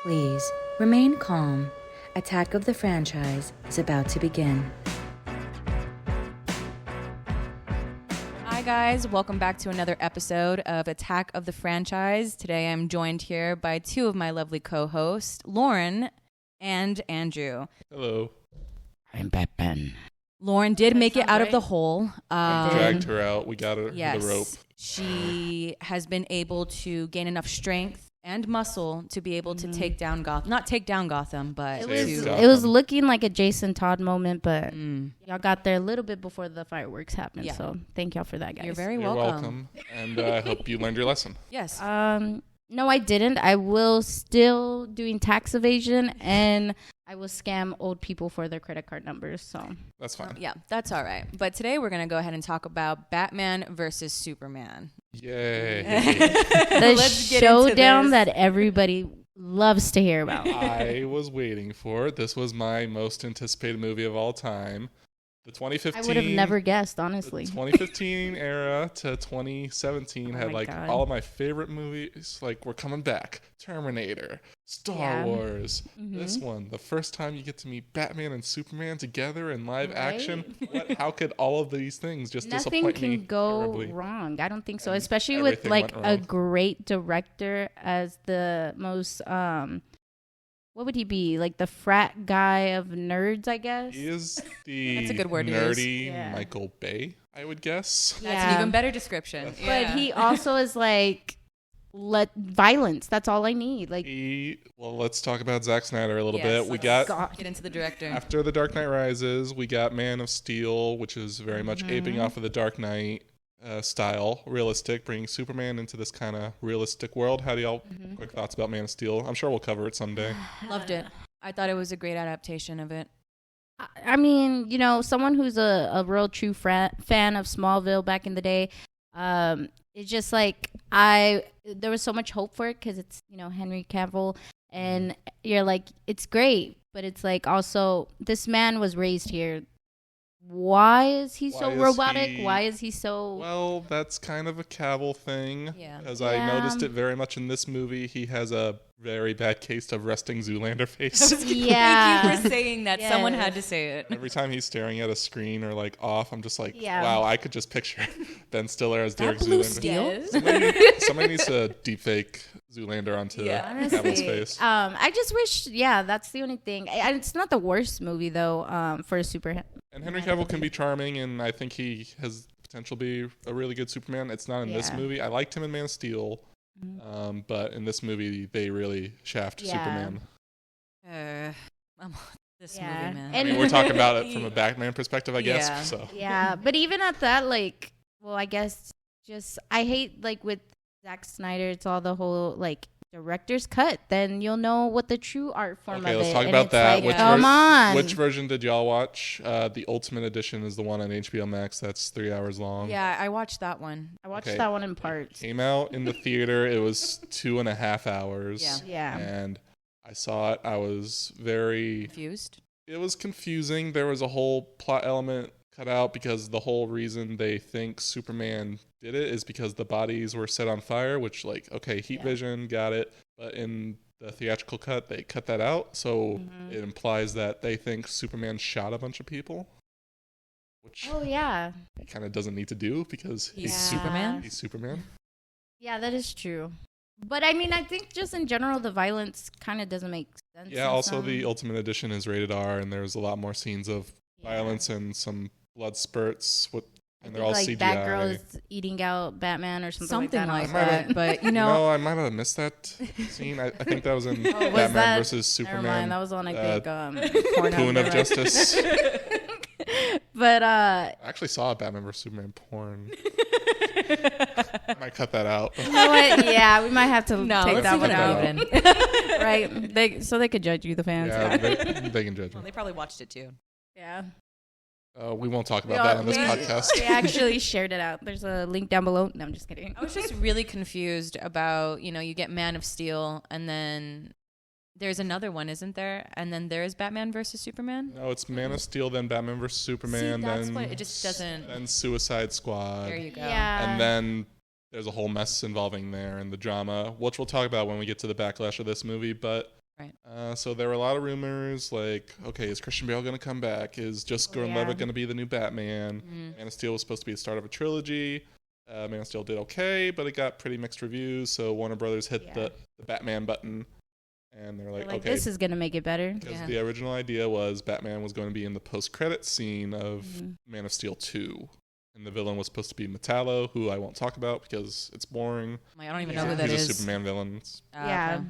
Please remain calm. Attack of the Franchise is about to begin. Hi guys, welcome back to another episode of Attack of the Franchise. Today I'm joined here by two of my lovely co-hosts, Lauren and Andrew. Hello. I'm Batman. Lauren did make it out of the hole. Dragged her out. We got her Yes, with the rope. she has been able to gain enough strength and muscle to be able to take down Gotham. Not take down Gotham, but It was looking like a Jason Todd moment, but y'all got there a little bit before the fireworks happened. Yeah. So thank y'all for that, guys. You're very You're welcome. And I hope you learned your lesson. Yes. No, I didn't. I will still doing tax evasion, and I will scam old people for their credit card numbers. So That's fine. Yeah, that's all right. But today we're going to go ahead and talk about Batman versus Superman. Yay. the Let's get into showdown this. that everybody loves to hear about. I was waiting for it. This was my most anticipated movie of all time. The 2015. I would have never guessed, The honestly. 2015 era to 2017 Oh had my like God. all of my favorite movies. Like we're coming back. Terminator, Star Yeah. Wars. Mhm. This one, the first time you get to meet Batman and Superman together in live Right? action. How could all of these things just Nothing disappoint me can go terribly? wrong. I don't think so, And especially with everything like went a wrong. great director as the most what would he be? Like the frat guy of nerds, I guess. He is the That's a good word to use. nerdy Yeah. Michael Bay, I would guess. That's an even better description. But he also is like violence. That's all I need. Like Well, let's talk about Zack Snyder a little Yes, bit. We let's got God. get into the director. after The Dark Knight Rises, we got Man of Steel, which is very much aping off of the Dark Knight style, realistic, bringing Superman into this kind of realistic world. How do y'all quick thoughts about Man of Steel? I'm sure we'll cover it someday. Loved it. I thought it was a great adaptation of it. I mean, you know, someone who's a real true fan of Smallville back in the day, it's just like there was so much hope for it because it's, you know, Henry Cavill, and you're like, it's great, but it's like also this man was raised here. Why is he so Why is robotic? he- Why is he so? Well, that's kind of a Cavill thing. Yeah. As I Yeah. noticed it very much in this movie, he has a very bad case of resting Zoolander face. Yeah. Thank you for saying that. Someone Yes. had to say it. Every time he's staring at a screen or like off, I'm just like, Yeah. wow, I could just picture Ben Stiller as Derek blue Zoolander. steel? Somebody needs to deepfake Zoolander onto Yeah. Cavill's Honestly, face. I just wish, yeah, that's the only thing. It's not the worst movie though, for a super. And Henry Cavill can be charming, and I think he has potential to be a really good Superman. It's not in this Yeah. movie. I liked him in Man of Steel, but in this movie, they really shaft Yeah. Superman. This Yeah. movie, man. I mean, we're talking about it from a Batman perspective, I guess. Yeah. So Yeah, but even at that, like, well, I guess just I hate like with Zack Snyder, it's all the whole like director's cut. Then you'll know what the true art form okay, of let's it. talk and about it's that. Like, Which come on. Which version did y'all watch? The Ultimate Edition is the one on HBO Max. That's 3 hours long. Yeah, I watched that one. I watched Okay. that one in parts. Came out in the theater. It was 2.5 hours. Yeah. Yeah. And I saw it. I was very. Confused? It was confusing. There was a whole plot element cut out because the whole reason they think Superman did it is because the bodies were set on fire, which, like, okay, heat vision, got it. But in the theatrical cut, they cut that out. So it implies that they think Superman shot a bunch of people, which Oh yeah. he kind of doesn't need to do because He's Yeah. Superman? he's Superman. Yeah, that is true. But I mean, I think just in general, the violence kind of doesn't make sense. Yeah, in also some. the Ultimate Edition is rated R, and there's a lot more scenes of violence and some blood spurts. And they're all like CGI. Batgirl is eating out Batman or something Like that. that. But, you No, know, I might have missed that scene. I think that was in was Batman that? versus Superman. Never mind, that was on I think Pornhub. Poon of Justice. But I actually saw a Batman versus Superman porn. I might cut that out. you know what? Yeah, we might have to no, take let's that leave one it out. out. Right? So they could judge you, the fans. Yeah, they can judge Well, me. they probably watched it too. Yeah. We won't talk about that on this podcast. They actually shared it out. There's a link down below. No, I'm just kidding. I was just really confused about, you know, you get Man of Steel and then there's another one, isn't there? And then there is Batman versus Superman. No, it's Man of Steel, then Batman versus Superman, that's then what- it just doesn't- then Suicide Squad. There you go. Yeah. And then there's a whole mess involving there and the drama, which we'll talk about when we get to the backlash of this movie. But Right. So there were a lot of rumors like, okay, is Christian Bale going to come back? Is Joseph Gordon-Levitt going to be the new Batman? Man of Steel was supposed to be the start of a trilogy. Man of Steel did okay, but it got pretty mixed reviews. So Warner Brothers hit the Batman button, and they're like, okay, this is going to make it better. Because the original idea was Batman was going to be in the post-credit scene of Man of Steel 2. And the villain was supposed to be Metallo, who I won't talk about because it's boring. I don't even know who that is. He's a Superman villain. Okay.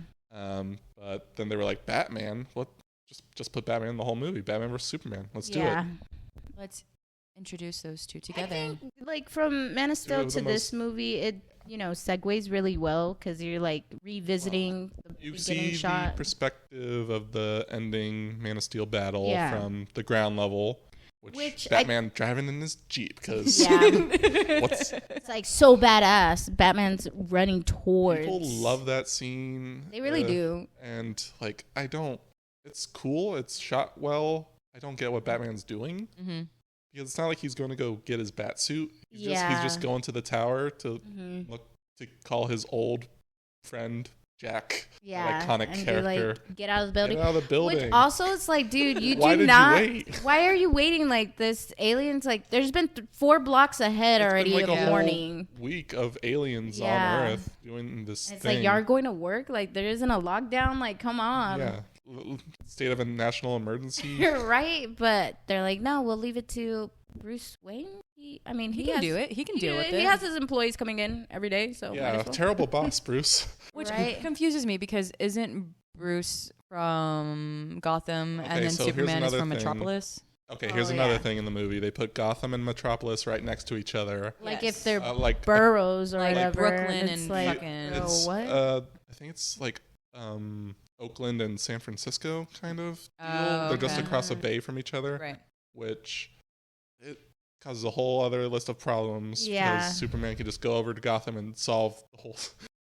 But then they were like, Batman? What? Just put Batman in the whole movie. Batman versus Superman. Let's do it. Let's introduce those two together. I think, like, from Man of Steel to this movie, it, segues really well because you're, like, revisiting the beginning shot. The perspective of the ending Man of Steel battle from the ground level. Which Batman driving in his Jeep because it's like so badass. Batman's running towards. People love that scene. They really do. And like, it's cool. It's shot well. I don't get what Batman's doing because it's not like he's going to go get his bat suit. He's just going to the tower to look to call his old friend Jack, iconic character. Like, get out of the building. Get out of the building. Which also, it's like, dude, you why do did not. You wait? Why are you waiting like this? Aliens, like, there's been 4 blocks ahead already been like of warning. Week of aliens on Earth doing this. It's thing. like, y'all going to work? Like, there isn't a lockdown. Like, come on. Yeah, state of a national emergency. You're right, but they're like, no, we'll leave it to Bruce Wayne. He can do it. He can deal with it. He has his employees coming in every day, so terrible boss, Bruce. Which confuses me because isn't Bruce from Gotham and then Superman is from Metropolis? Okay, here's another thing in the movie. They put Gotham and Metropolis right next to each other. Like if they're like boroughs or whatever. Like Brooklyn and like, fucking... what? I think it's like Oakland and San Francisco kind of deal. They're just across a bay from each other. Right. Which it causes a whole other list of problems. Because Superman can just go over to Gotham and solve the whole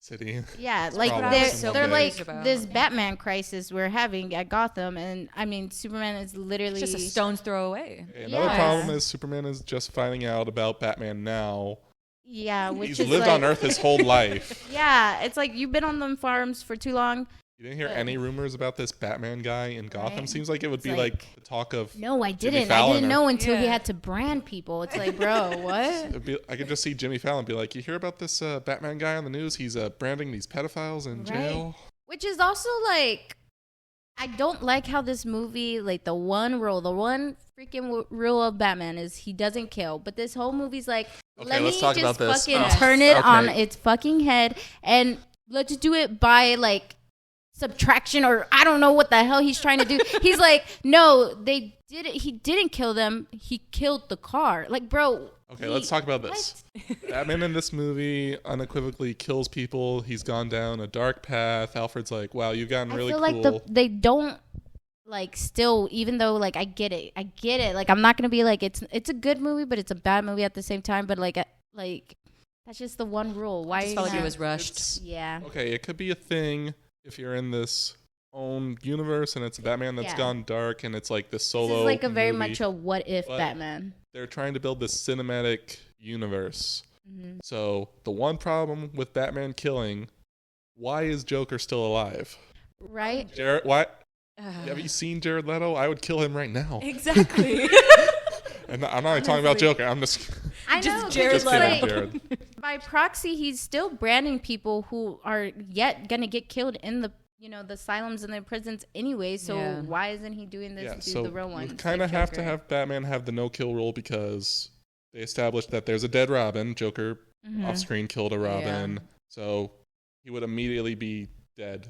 city. Yeah, like they're like this Batman crisis we're having at Gotham, and I mean Superman is literally just a stone's throw away. Another problem is Superman is just finding out about Batman now. Yeah, which he's is lived on Earth his whole life. Yeah, it's like you've been on them farms for too long. You didn't hear any rumors about this Batman guy in Gotham? Seems like it would be like the talk of. No, I didn't. I didn't know until he had to brand people. It's like, bro, what? I could just see Jimmy Fallon be like, you hear about this Batman guy on the news? He's branding these pedophiles in jail. Which is also like, I don't like how this movie, like the one freaking rule of Batman is he doesn't kill. But this whole movie's like, let me just fucking turn it on its fucking head and let's do it by like subtraction or I don't know what the hell he's trying to do. He's like, no, they did it. He didn't kill them. He killed the car. Like, bro. Okay, let's talk about this. Batman in this movie unequivocally kills people. He's gone down a dark path. Alfred's like, wow, you've gotten really cool. I feel like they don't like still, even though like I get it. Like I'm not gonna be like it's a good movie, but it's a bad movie at the same time. But like that's just the one rule. Why? I just felt like it was rushed. Yeah. Okay, it could be a thing. If you're in this own universe and it's a Batman that's gone dark and it's like this solo This is like a very movie, much a what if Batman. They're trying to build this cinematic universe. So the one problem with Batman killing, why is Joker still alive? Right? Why? Have you seen Jared Leto? I would kill him right now. Exactly. And I'm not even talking about Joker. I'm just... I know. Just Jared Leto. Jared. By proxy, he's still branding people who are yet gonna get killed in the the asylums and the prisons anyway. So why isn't he doing this to the real ones? You kind of have to have Batman have the no-kill rule because they established that there's a dead Robin. Joker off-screen killed a Robin, so he would immediately be dead.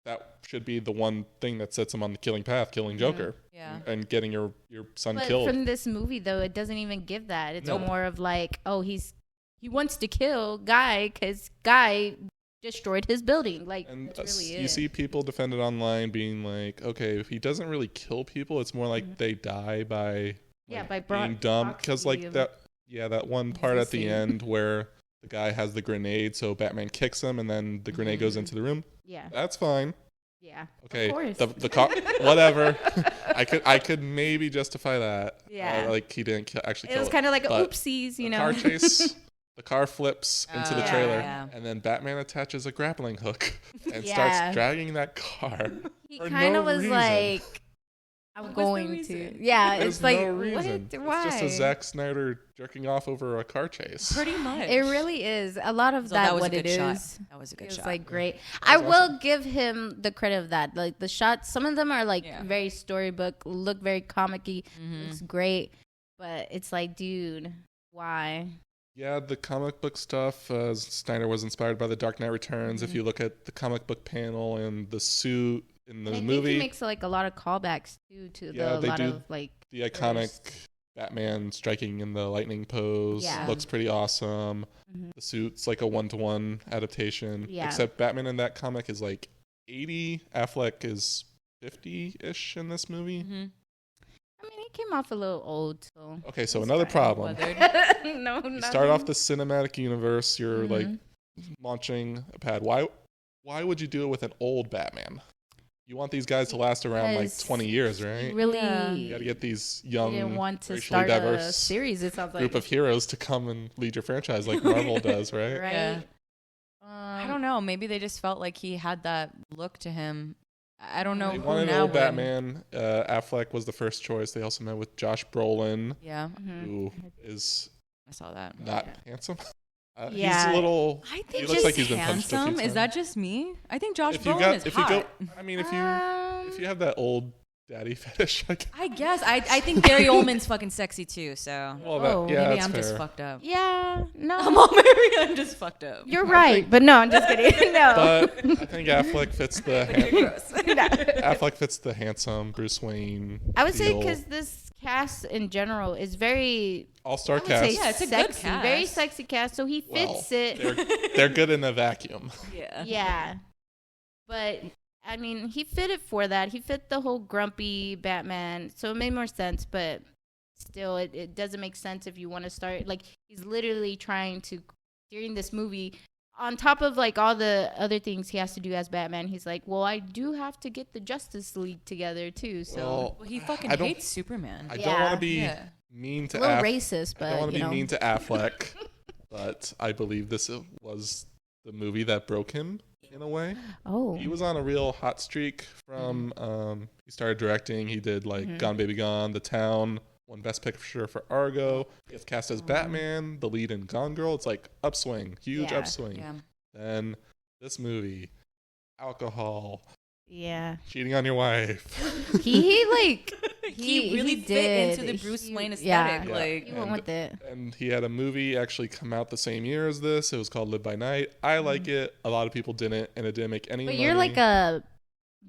That should be the one thing that sets him on the killing path, killing Joker. Yeah. And getting your son but killed. From this movie, though, it doesn't even give that. It's more of like, oh, he wants to kill Guy because Guy destroyed his building. Like, and that's really you see people defend it online being like, okay, if he doesn't really kill people, it's more like they die by by being dumb. Because like that one part at the end where the guy has the grenade, so Batman kicks him and then the grenade goes into the room. Yeah. That's fine. Yeah. Okay. Of course. The cop, whatever. I could maybe justify that. Yeah. Like he didn't actually kill it. It was kind of like oopsies, Car chase. The car flips into the Yeah, trailer, yeah. and then Batman attaches a grappling hook and Yeah. starts dragging that car. He for kind no of was reason. like, I'm What was the going to. reason? Yeah, There's it's like, no reason. what? Why? It's just a Zack Snyder jerking off over a car chase. Pretty much. It really is. A lot of So that, was what a it good shot. is. That was a good It was shot. like great. That I was will awesome. give him the credit of that. Like the shots, some of them are like Yeah. very storybook, look very comic-y. Mhm. Looks great, but it's like, dude, why? Yeah, the comic book stuff. Snyder was inspired by The Dark Knight Returns. If you look at the comic book panel and the suit in the And I think movie, he makes like a lot of callbacks too to Yeah, the they lot do. of like. the iconic first. Batman striking in the lightning pose Yeah. looks pretty awesome. Mhm. The suit's like a 1-to-1 adaptation. Yeah. Except Batman in that comic is like 80. Affleck is 50-ish in this movie. Mhm. I mean, he came off a little old, so. Okay, so It's another fine. problem. Weathered. No, You not start off the cinematic universe. You're Mhm. like launching a pad. Why would you do it with an old Batman? You want these guys to last around like Because 20 years, right? Really, Yeah. You got to get these he young, didn't want to racially start a diverse series. It sounds like group of heroes to come and lead your franchise like Marvel does, right? right. Yeah. I don't know. Maybe they just felt like he had that look to him. I don't know They who wanted an now old would. Batman. Affleck was the first choice. They also met with Josh Brolin, Yeah, Mhm. who is I saw that. not handsome. He's Yeah. a little. I He think looks just like he's been punched a few handsome. Is that times. just me? I think Josh If you Brolin got, is if hot. you go, I mean, if you have that old daddy fetish, I guess. I think Gary Oldman's fucking sexy too. So well, that, Oh, yeah, maybe that's I'm fair. just fucked up. Yeah, no. I'm all married. I'm just fucked up. You're right, but no, I'm just kidding. No. But I think Affleck fits the Gross. Affleck fits the handsome Bruce Wayne. I would say feel. because this cast in general is very, All-star I would cast. say Yeah, it's a good sexy, cast. very sexy cast. So he fits it. They're good in a vacuum. Yeah. Yeah, but I mean, he fit it for that. He fit the whole grumpy Batman, so it made more sense. But still, it doesn't make sense if you want to start like he's literally trying to during this movie. On top of like all the other things he has to do as Batman, he's like, well, I do have to get the Justice League together too. So Well, he fucking I don't- hates Superman. I don't Yeah. want to be Yeah. mean to a little Affleck. racist, I don't but want to you be know, mean to Affleck, but I believe this was the movie that broke him in a way. oh, He was on a real hot streak from he started directing. He did like Gone Baby Gone, The Town, won Best Picture for Argo. He gets cast as Batman, the lead in Gone Girl. It's like upswing, huge Yeah. upswing. Yeah. Then this movie, alcohol, yeah, cheating on your wife. he like He really fit did. into the Bruce Wayne Yeah. aesthetic. Yeah. Like, He went with it. And he had a movie actually come out the same year as this. It was called Live by Night. I like it. A lot of people didn't, and it didn't make any But money. you're like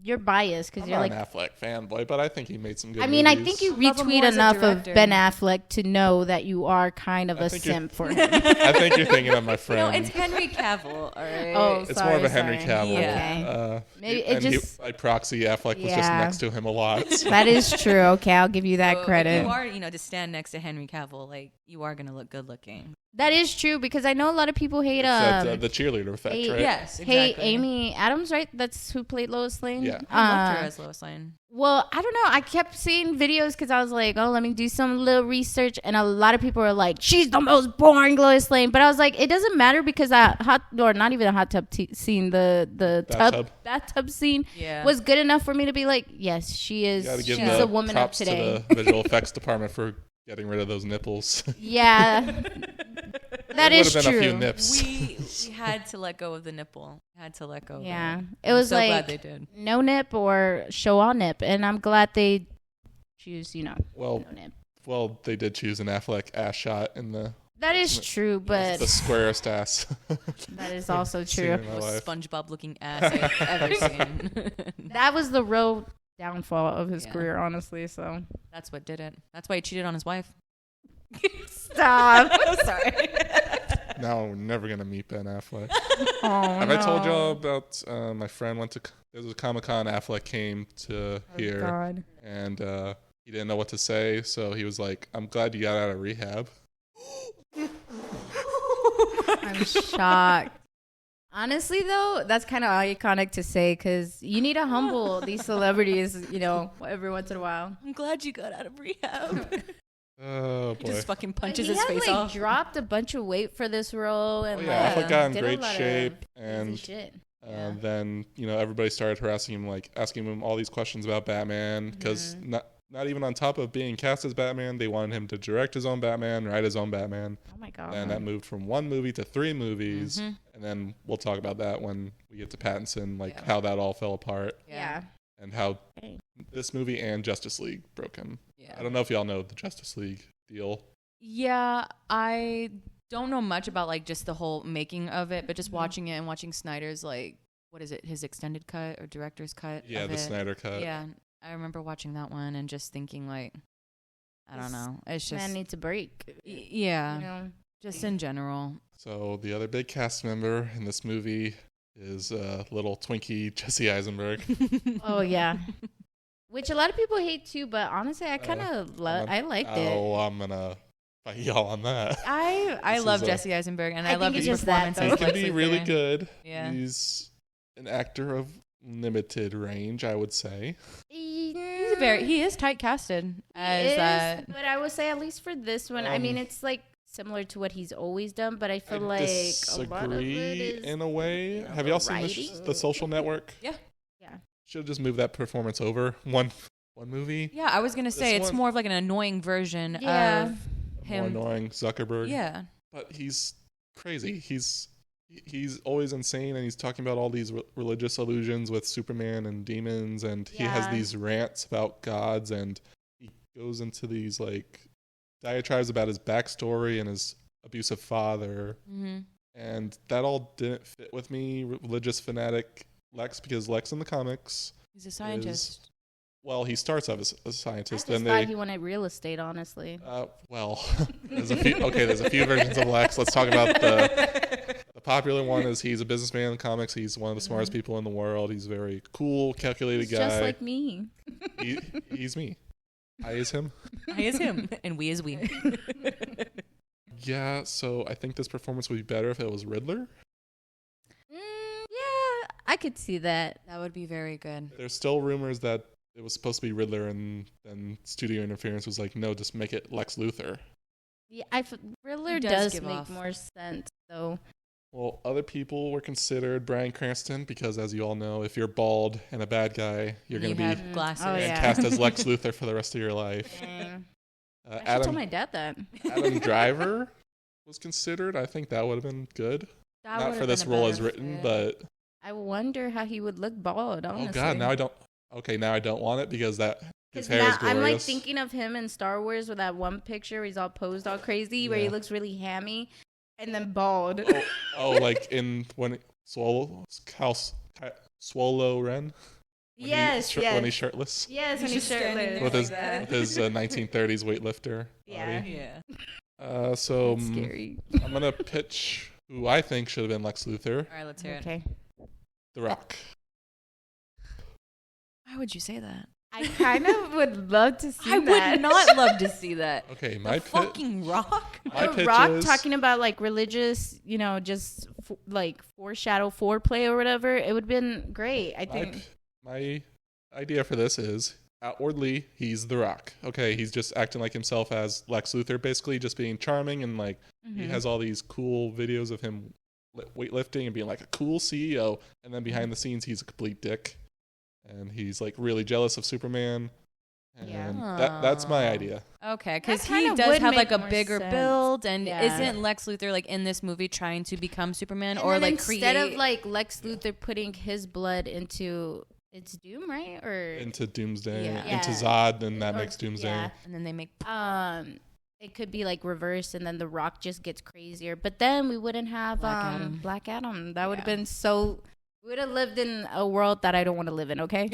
you're biased because I'm you're not like. an Affleck fanboy, but I think he made some good I mean, I movies. think you Love him retweet more as a enough of director. Ben Affleck to know that you are kind of I a think you're- simp for him. I think you're thinking of my no, friend. it's Henry Cavill. All right. Oh, It's sorry, more of a Henry sorry. Cavill. Yeah. Maybe it and just- by proxy, Affleck was just Yeah. next to him a lot. That is true. Okay, I'll give you that So credit. If you are, to stand next to Henry Cavill, like you are gonna look good looking. That is true because I know a lot of people hate Except, the cheerleader effect, hate- right? Yes, hate exactly. Amy Adams, right? That's who played Lois Lane. Yeah. I loved her as Lois Lane. Well, I don't know. I kept seeing videos because I was like, oh, let me do some little research. And a lot of people were like, she's the most boring Lois Lane. But I was like, it doesn't matter because not even a hot tub scene, the bathtub scene Yeah. was good enough for me to be like, yes, she You is. gotta give She's the a woman of props today. to the visual effects department for getting rid of those nipples. Yeah, that There is would have been true. a few nips. We had to let go of the nipple. Had to let go. Yeah, of it was I'm so glad like they did. no nip or show all nip, and I'm glad they choose, Well, no nip. well, they did choose an Affleck ass shot in the That is true, but the squarest ass. that is also Seen true. in my Most life. SpongeBob looking ass I've ever seen. That was the real downfall of his Yeah. career, honestly. So That's what did it. That's why he cheated on his wife. stop. Sorry. Now we're never gonna meet Ben Affleck. Oh, Have I told no. y'all about my friend went to there was a Comic-Con. Affleck came to here God. and he didn't know what to say, so he was like, "I'm glad you got out of rehab." I'm shocked. Honestly, though, that's kind of iconic to say because you need to humble these celebrities, every once in a while. I'm glad you got out of rehab. Oh He boy. just fucking punches He his had, face like, off. dropped a bunch of weight for this role, and Yeah, Affleck got in did a great lot of shape, crazy and shit. Yeah. then everybody started harassing him, like asking him all these questions about Batman, because not even on top of being cast as Batman, they wanted him to direct his own Batman, write his own Batman. Oh my god! And that moved from 1 movie to 3 movies, Mm-hmm. and then we'll talk about that when we get to Pattinson, like Yeah. how that all fell apart, Yeah. and how Hey. this movie and Justice League broke him. Yeah. I don't know if y'all know the Justice League deal. Yeah, I don't know much about like just the whole making of it, but just watching it and watching Snyder's like, what is it, his extended cut or director's cut? Yeah, of the it. Snyder cut. Yeah, I remember watching that one and just thinking like, I don't know, it's just Man needs a break. yeah, You know? just in general. So the other big cast member in this movie is little Twinkie Jesse Eisenberg. Oh yeah. Which a lot of people hate too, but honestly, I kind of I liked it. Oh, I'm gonna fight y'all on that. I This love is Jesse Eisenberg and I, I love think his it's just that, performance. though. He as can Lex be Luthor. really good. Yeah. He's an actor of limited range, I would say. He is tight casted as that. But I would say at least for this one, I mean, it's like similar to what he's always done, but I feel like a lot of it disagree is in a way. the Have y'all seen writing. the Social Network? Yeah. Should have just moved that performance over one movie. Yeah, I was gonna say This it's one- more of like an annoying version Yeah. of More him. annoying Zuckerberg. Yeah. But he's crazy. He's always insane, and he's talking about all these religious illusions with Superman and demons, and he has Yeah. these rants about gods, and he goes into these like diatribes about his backstory and his abusive father, Mm-hmm. and that all didn't fit with me, religious fanatic Lex, because Lex in the comics He's a scientist. well, he starts off as a I scientist, just then thought they he wanted real estate, honestly. well, there's a few versions of Lex. Let's talk about the popular one. Is he's a businessman in the comics. He's one of the smartest people in the world. He's a very cool, calculated He's guy. just like me. He's me. I is him. I is him, and we is we. Yeah, so I think this performance would be better if it was Riddler. Yeah, I could see that. That would be very good. There's still rumors that it was supposed to be Riddler, and then studio interference was like, no, just make it Lex Luthor. Yeah, Riddler He does does give make off. more sense, though. Well, other people were considered Bryan Cranston because, as you all know, if you're bald and a bad guy, you're going to be have glasses. Oh, and yeah. cast as Lex Luthor for the rest of your life. Dang. I should Adam tell my dad that. Adam Driver was considered. I think that would have been good. That Not would've for this been a role as better written, fit. but I wonder how he would look bald, honestly. oh god, now I don't. Okay, now I don't want it because his Because hair is now glorious. I'm like thinking of him in Star Wars with that one picture where he's all posed all crazy, where he Yeah. looks really hammy and then bald. Oh, like in when Swallow Ren. When Yes, he, yes. When he's shirtless Yes, when He's he's just standing shirtless. there with his like that. with his 1930s weightlifter. Yeah. body. Yeah. So That's scary. I'm gonna pitch who I think should have been Lex Luthor, All right, let's hear it. Okay. The Rock. Why would you say that? I kind of would love to see I that. would not love to see that. Okay, The fucking Rock. my The pitch Rock is talking about like religious, just like foreshadow foreplay or whatever. It would have been great. I think. my idea for this is outwardly he's The Rock. Okay, he's just acting like himself as Lex Luthor, basically just being charming, and like he Mhm. has all these cool videos of him weightlifting and being like a cool CEO, and then behind the scenes he's a complete dick, and he's like really jealous of Superman, and Yeah. that's my idea. Okay, because That he kinda does would have like make a more bigger sense. build, and Yeah. isn't Lex Luthor like in this movie trying to become Superman And or then like instead create? of like Lex Luthor putting his blood into its doom, right? Or Into Doomsday, Yeah. into Yeah. Zod, and that or- makes Doomsday. yeah. and then they make It could be like reverse, and then The Rock just gets crazier. But then we wouldn't have Black Adam. That would have Yeah. been so. We would have lived in a world that I don't want to live in. Okay.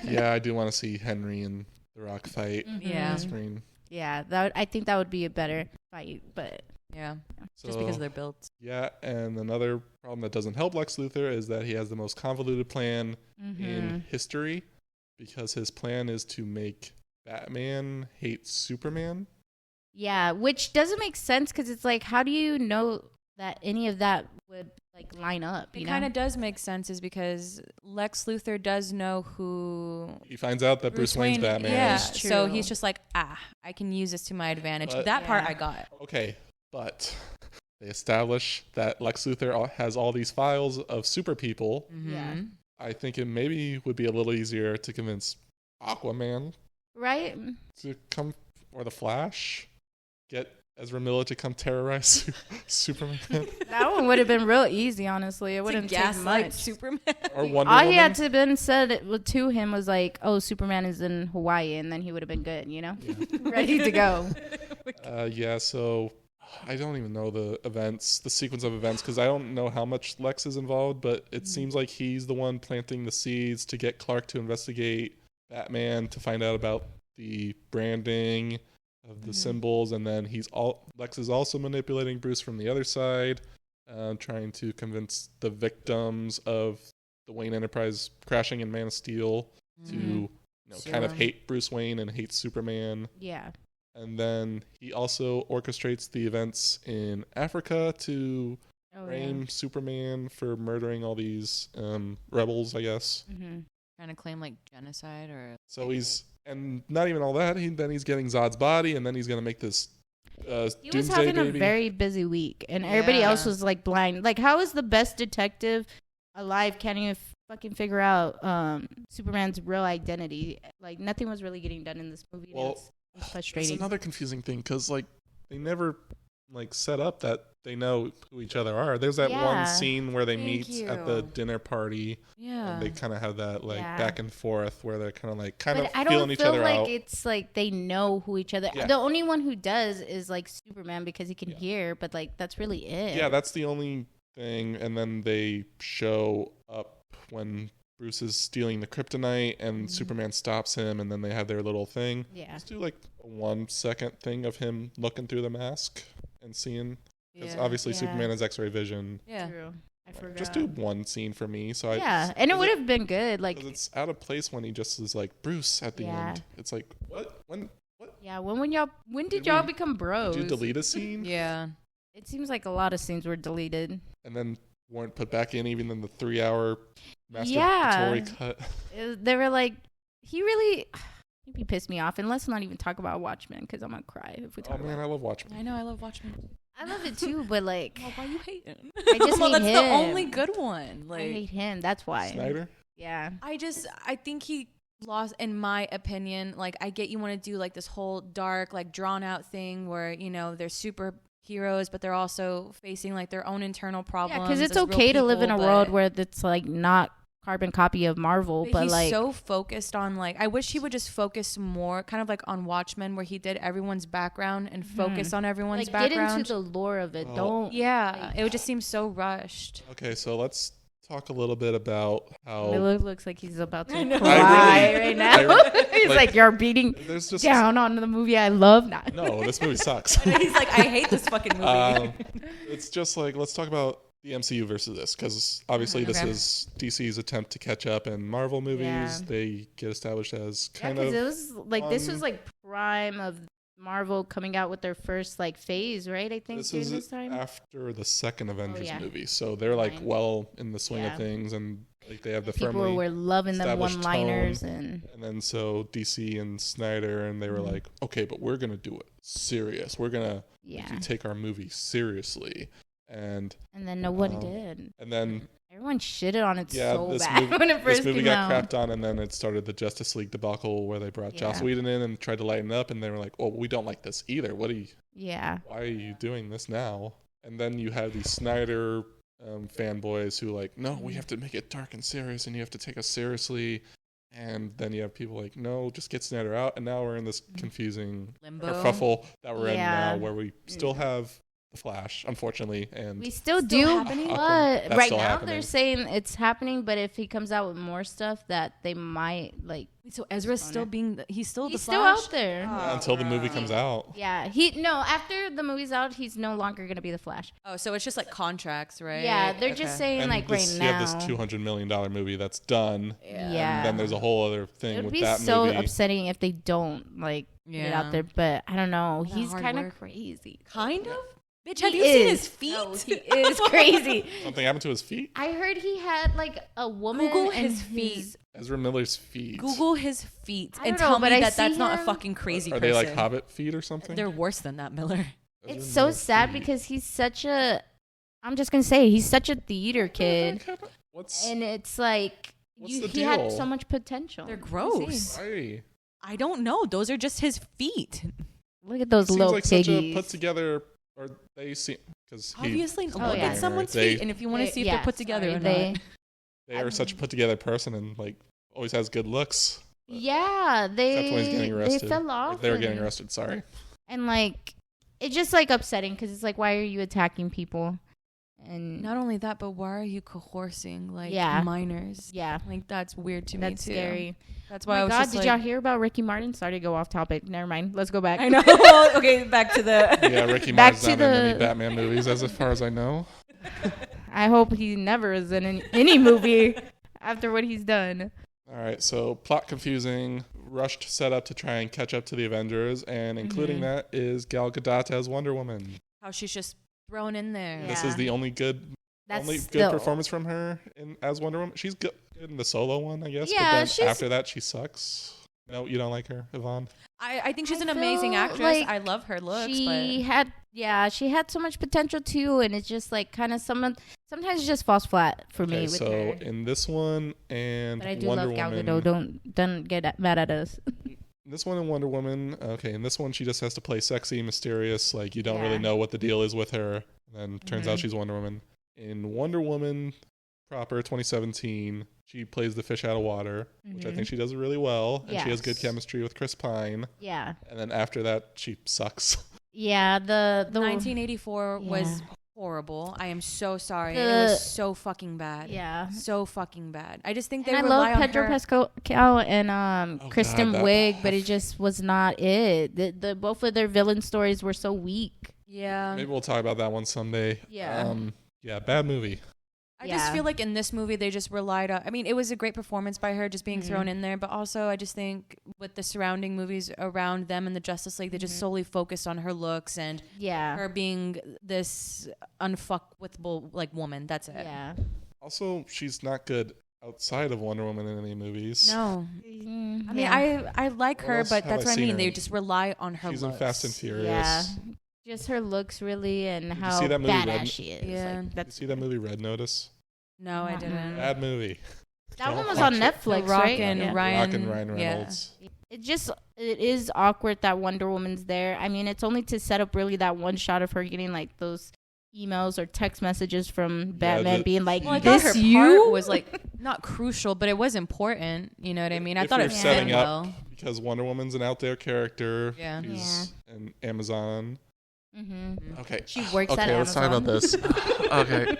Yeah, I do want to see Henry and The Rock fight Yeah. on the screen. Yeah, I think that would be a better fight. But yeah, So, just because of their builds. yeah, and another problem that doesn't help Lex Luthor is that he has the most convoluted plan in history, because his plan is to make Batman hate Superman. yeah, which doesn't make sense because it's like, how do you know that any of that would like line up. It kind of does make sense, is because Lex Luthor does know who He finds out that Bruce Wayne's Batman. Yeah, is. so he's just like, I can use this to my advantage. But- That part I got. Okay, but they establish that Lex Luthor has all these files of super people. Yeah. I think it maybe would be a little easier to convince Aquaman Right? to come, or the Flash, get Ezra Miller to come terrorize Superman, That one would have been real easy, honestly. It wouldn't take gaslight much. Superman. or Wonder All Woman. he had to been said to him was like, "Oh, Superman is in Hawaii," and then he would have been good, ready to go. Yeah, so I don't even know the sequence of events, because I don't know how much Lex is involved, but it seems like he's the one planting the seeds to get Clark to investigate Batman, to find out about the branding of the symbols, and then Lex is also manipulating Bruce from the other side, trying to convince the victims of the Wayne Enterprise crashing in Man of Steel to kind of hate Bruce Wayne and hate Superman. Yeah. And then he also orchestrates the events in Africa to blame Superman for murdering all these rebels, I guess. Trying to claim like genocide or. So and not even all that. Then he's getting Zod's body, and then he's gonna make this He was Doomsday having baby. a very busy week, and everybody else was like blind. Like, how is the best detective alive can't even fucking figure out Superman's real identity? Like, nothing was really getting done in this movie. Well, It's it's frustrating. another confusing thing, because like they never like set up that they know who each other are. There's that one scene where they meet at the dinner party. Yeah. And they kind of have that like Yeah. back and forth where they're kind of But I don't feeling each feel other like out. it's like they know who each other. Yeah. The only one who does is like Superman, because he can hear, but like that's really it. Yeah, that's the only thing. And then they show up when Bruce is stealing the kryptonite, and Superman stops him, and then they have their little thing. Yeah. Just do like a 1 second thing of him looking through the mask and seeing, because obviously Yeah. Superman has X-ray vision. Yeah. True. I forgot. Just do one scene for me. So and it would have been good. Like, because it's out of place when he just is like Bruce at the Yeah. end. It's like what? When yeah, when did Did y'all we- become bros? did you delete a scene? Yeah. It seems like a lot of scenes were deleted. And then weren't put back in even in the 3-hour Yeah. masturbatory cut. They were like, he pissed me off. And let's not even talk about Watchmen, because I'm gonna cry if we Oh talk man, about I love Watchmen. I know. I love Watchmen. I love it too, but like, Well, why you hate him? I just well, hate that's the him. only good one. I Like, hate him. That's why. Snyder. Yeah. I think he lost, in my opinion. Like, I get you want to do like this whole dark, like drawn out thing where, they're superheroes, but they're also facing like their own internal problems. Yeah, because it's as real okay to live in a people, world but- where it's like not carbon copy of Marvel, but he's like, so focused on like, I wish he would just focus more, kind of like on Watchmen, where he did everyone's background and focus on everyone's like get background. into the lore of it. Oh. Don't. Yeah, like- it would just seem so rushed. Okay, so let's talk a little bit about how Miller looks like he's about to know. cry right now. He's like, like, you're beating there's just down on the movie I love now. no, this movie sucks. He's like, I hate this fucking movie. It's just like, let's talk about the MCU versus this, because obviously this Okay. is DC's attempt to catch up in Marvel movies. Yeah. They get established as Yeah, kind because of it was like this was fun. like prime of Marvel coming out with their first like phase, right? I think this during is this time. after the second Avengers yeah. movie, so they're like Fine. well in the swing Yeah. of things, and like they have the People firmly were loving them established one-liners tone. and And then so DC and Snyder, and they were like, okay, but we're gonna do it serious. We're gonna yeah, take our movie seriously, and and then nobody did. and then Everyone shitted on it yeah, so this bad movie, when it first this movie came got out. crapped on, and then it started the Justice League debacle where they brought Joss Yeah. Whedon in and tried to lighten up, and they were like, "Oh, we don't like this either. Yeah, Why are you doing this now?" And then you have these Snyder fanboys who like, "No, we have to make it dark and serious, and you have to take us seriously." And then you have people like, "No, just get Snyder out." And now we're in this confusing Limbo. kerfuffle that we're in Yeah. now, where we still have the Flash, unfortunately, and we still Still do, happening? but That's right still now happening. they're saying it's happening. But if he comes out with more stuff, that they might like. Wait, so Ezra's still he's still He's the still Flash? out there. until the movie comes out. Yeah, after the movie's out, he's no longer gonna be the Flash. Oh, so it's just like contracts, right? Yeah, they're Okay. just saying And like this, right you now. have this $200 million movie that's done. Yeah. And then there's a whole other thing It would with be that so movie. upsetting if they don't like get it out Yeah. there. But I don't know. that He's hard kind of work. crazy. Kind of? Bitch, have you seen his feet? No, he is crazy. Something happened to his feet? I heard he had like a woman. Google and his feet. Ezra Miller's feet. Google his feet I and don't know, tell me but I that that's see not a him- fucking crazy Are person. they like Hobbit feet or something? They're worse than that, Miller. It's so sad because he's such a. I'm just gonna say he's such a theater kid, and it's like What's the he had deal? so much potential. They're gross. Why? I don't know. Those are just his feet. Look at those Seems little like such a piggies. put together, or they seem because Obviously, Oh, look yeah. at someone's They- feet, and if you want to see if Yeah, they're put together sorry, or not. they are such a put together person and like always has good looks. Yeah, Except when he's getting they arrested. fell Like, off. they were and- getting arrested. Sorry. and like it's just like upsetting because it's like, why are you attacking people? And Not only that, but why are you coercing like Yeah. minors? yeah, Like that's weird to that's me too. scary. That's Oh why I my was God, just did like, y'all hear about Ricky Martin? Sorry to go off topic. Never mind. Let's go back. I know. Okay, back to the. Yeah, Ricky Back Martin's to not in any the- Batman movies, as far as I know. I hope he never is in any movie after what he's done. All right, so plot confusing, rushed setup to try and catch up to the Avengers, and including Mhm. that is Gal Gadot as Wonder Woman. How she's just thrown in there. This Yeah. is the only good performance from her as Wonder Woman. She's good in the solo one, I guess. Yeah, but then she's- after that, she sucks. No, you don't like her, Yvonne? I think she's I an amazing feel actress. like I love her looks, she had so much potential too, and it's just like kind of sometimes it just falls flat for me Okay, with so her. in this one and But I do Wonder love Gal Woman, Gadot. Don't get mad at us. this one and Wonder Woman, okay, in this one she just has to play sexy, mysterious, like you don't Yeah. really know what the deal is with her, and then turns out Mhm. she's Wonder Woman. In Wonder Woman proper 2017, she plays the fish out of water, which I Mhm. think she does really well, and she has good Yes. chemistry with Chris Pine. Yeah, And then after that, she sucks. yeah. The 1984 was Yeah. horrible. I am so sorry. It The- was so fucking bad. yeah. So fucking bad. I just think they And I rely love on Pedro her. Pascal and Oh, Kristen God, that- Wiig, but it just was not it. The both of their villain stories were so weak. Yeah. Maybe we'll talk about that one someday. Yeah. Yeah, bad movie. I just Yeah. feel like in this movie they just relied on. I mean, it was a great performance by her just being Mhm. thrown in there, but also I just think with the surrounding movies around them and the Justice League, they just Mhm. solely focused on her looks and Yeah. her being this unfuckwithable like woman. That's it. Yeah. Also, she's not good outside of Wonder Woman in any movies. No. Mm, I mean, yeah. I like What her, else but have that's I what I seen mean. her They in? just rely on her She's looks. in Fast and Furious. Yeah. Just her looks really and you how see that movie, badass Red- she is. Yeah. Like, You that's see that movie Red Notice? No, I Mm-mm. didn't. Bad movie. that Don't one was watch on it. Netflix, The Rock right? and Yeah. Ryan. Rock and Ryan yeah. Reynolds. It is awkward that Wonder Woman's there. I mean, it's only to set up really that one shot of her getting like those emails or text messages from Batman being like, Well, I thought "This her you?" part was like not crucial, but it was important. You know what I mean? I If thought you're it fit setting up- well. Because Wonder Woman's an out there character. Yeah. She's an Amazon. Mm-hmm. Okay. She works at Okay, let's talk about this. Okay.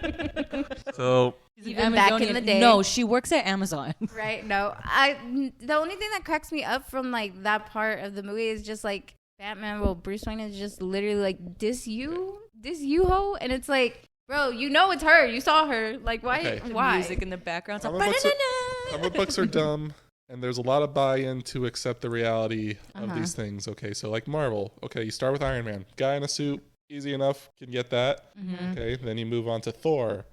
So, Even back in the day. No, she works at Amazon. Right? No, the only thing that cracks me up from like that part of the movie is just like Batman. Well, Bruce Wayne is just literally like, this you ho," and it's like, bro, you know it's her. You saw her. Like, why? Okay. The Why? music in the background. Comic books comic books are dumb, and there's a lot of buy-in to accept the reality of Uh-huh. these things. Okay, so like Marvel. Okay, you start with Iron Man. Guy in a suit, easy enough, can get that. Mhm. Okay, then you move on to Thor.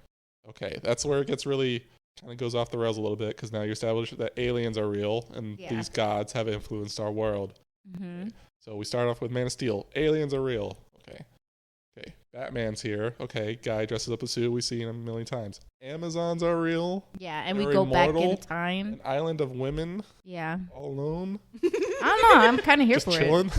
Okay, that's where it gets really kind of goes off the rails a little bit because now you establish that aliens are real and Yeah. these gods have influenced our world. Mhm. So we start off with Man of Steel. Aliens are real. Okay. Okay. Batman's here. Okay. Guy dresses up a suit. We've seen him a million times. Amazons are real. Yeah, and we They're go back immortal. in time. An island of women Yeah, all alone. I don't know. I'm kind of here Just for chilling.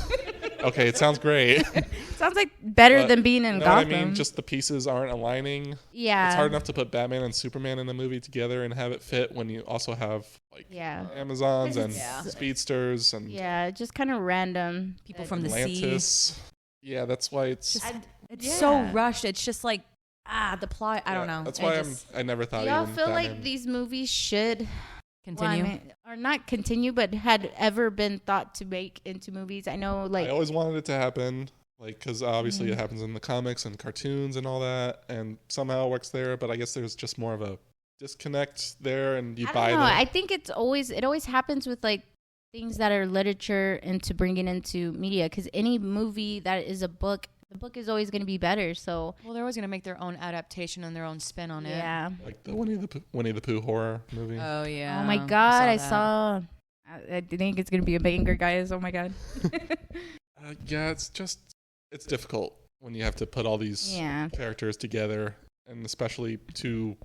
Okay. It sounds great. it. Sounds like better But than being in You know what I Gotham. mean? Just the pieces aren't aligning. yeah, It's hard enough to put Batman and Superman in the movie together and have it fit when you also have like Yeah, Amazons and Yeah. speedsters and yeah, just kind of random People from the sea. Atlantis. Yeah, that's why it's. Just- It's Yeah. so rushed. It's just like the plot. I don't yeah, know. That's It why just I never thought Do y'all even feel Batman. like these movies should continue. well, I mean, or not continue, but had ever been thought to make into movies? I know, like, I always wanted it to happen, like because obviously Mhm. it happens in the comics and cartoons and all that, and somehow it works there. But I guess there's just more of a disconnect there, and you I buy don't know. the. I think it always happens with like things that are literature into bringing into media, because any movie that is a book the book is always going to be better. So Well, they're always gonna make their own adaptation and their own spin on it. yeah. Like the Winnie the Pooh horror movie. Oh yeah. Oh my God, I that. saw. I think it's going to be a banger, guys. Oh my God. Yeah, it's difficult when you have to put all these Yeah. characters together, and especially two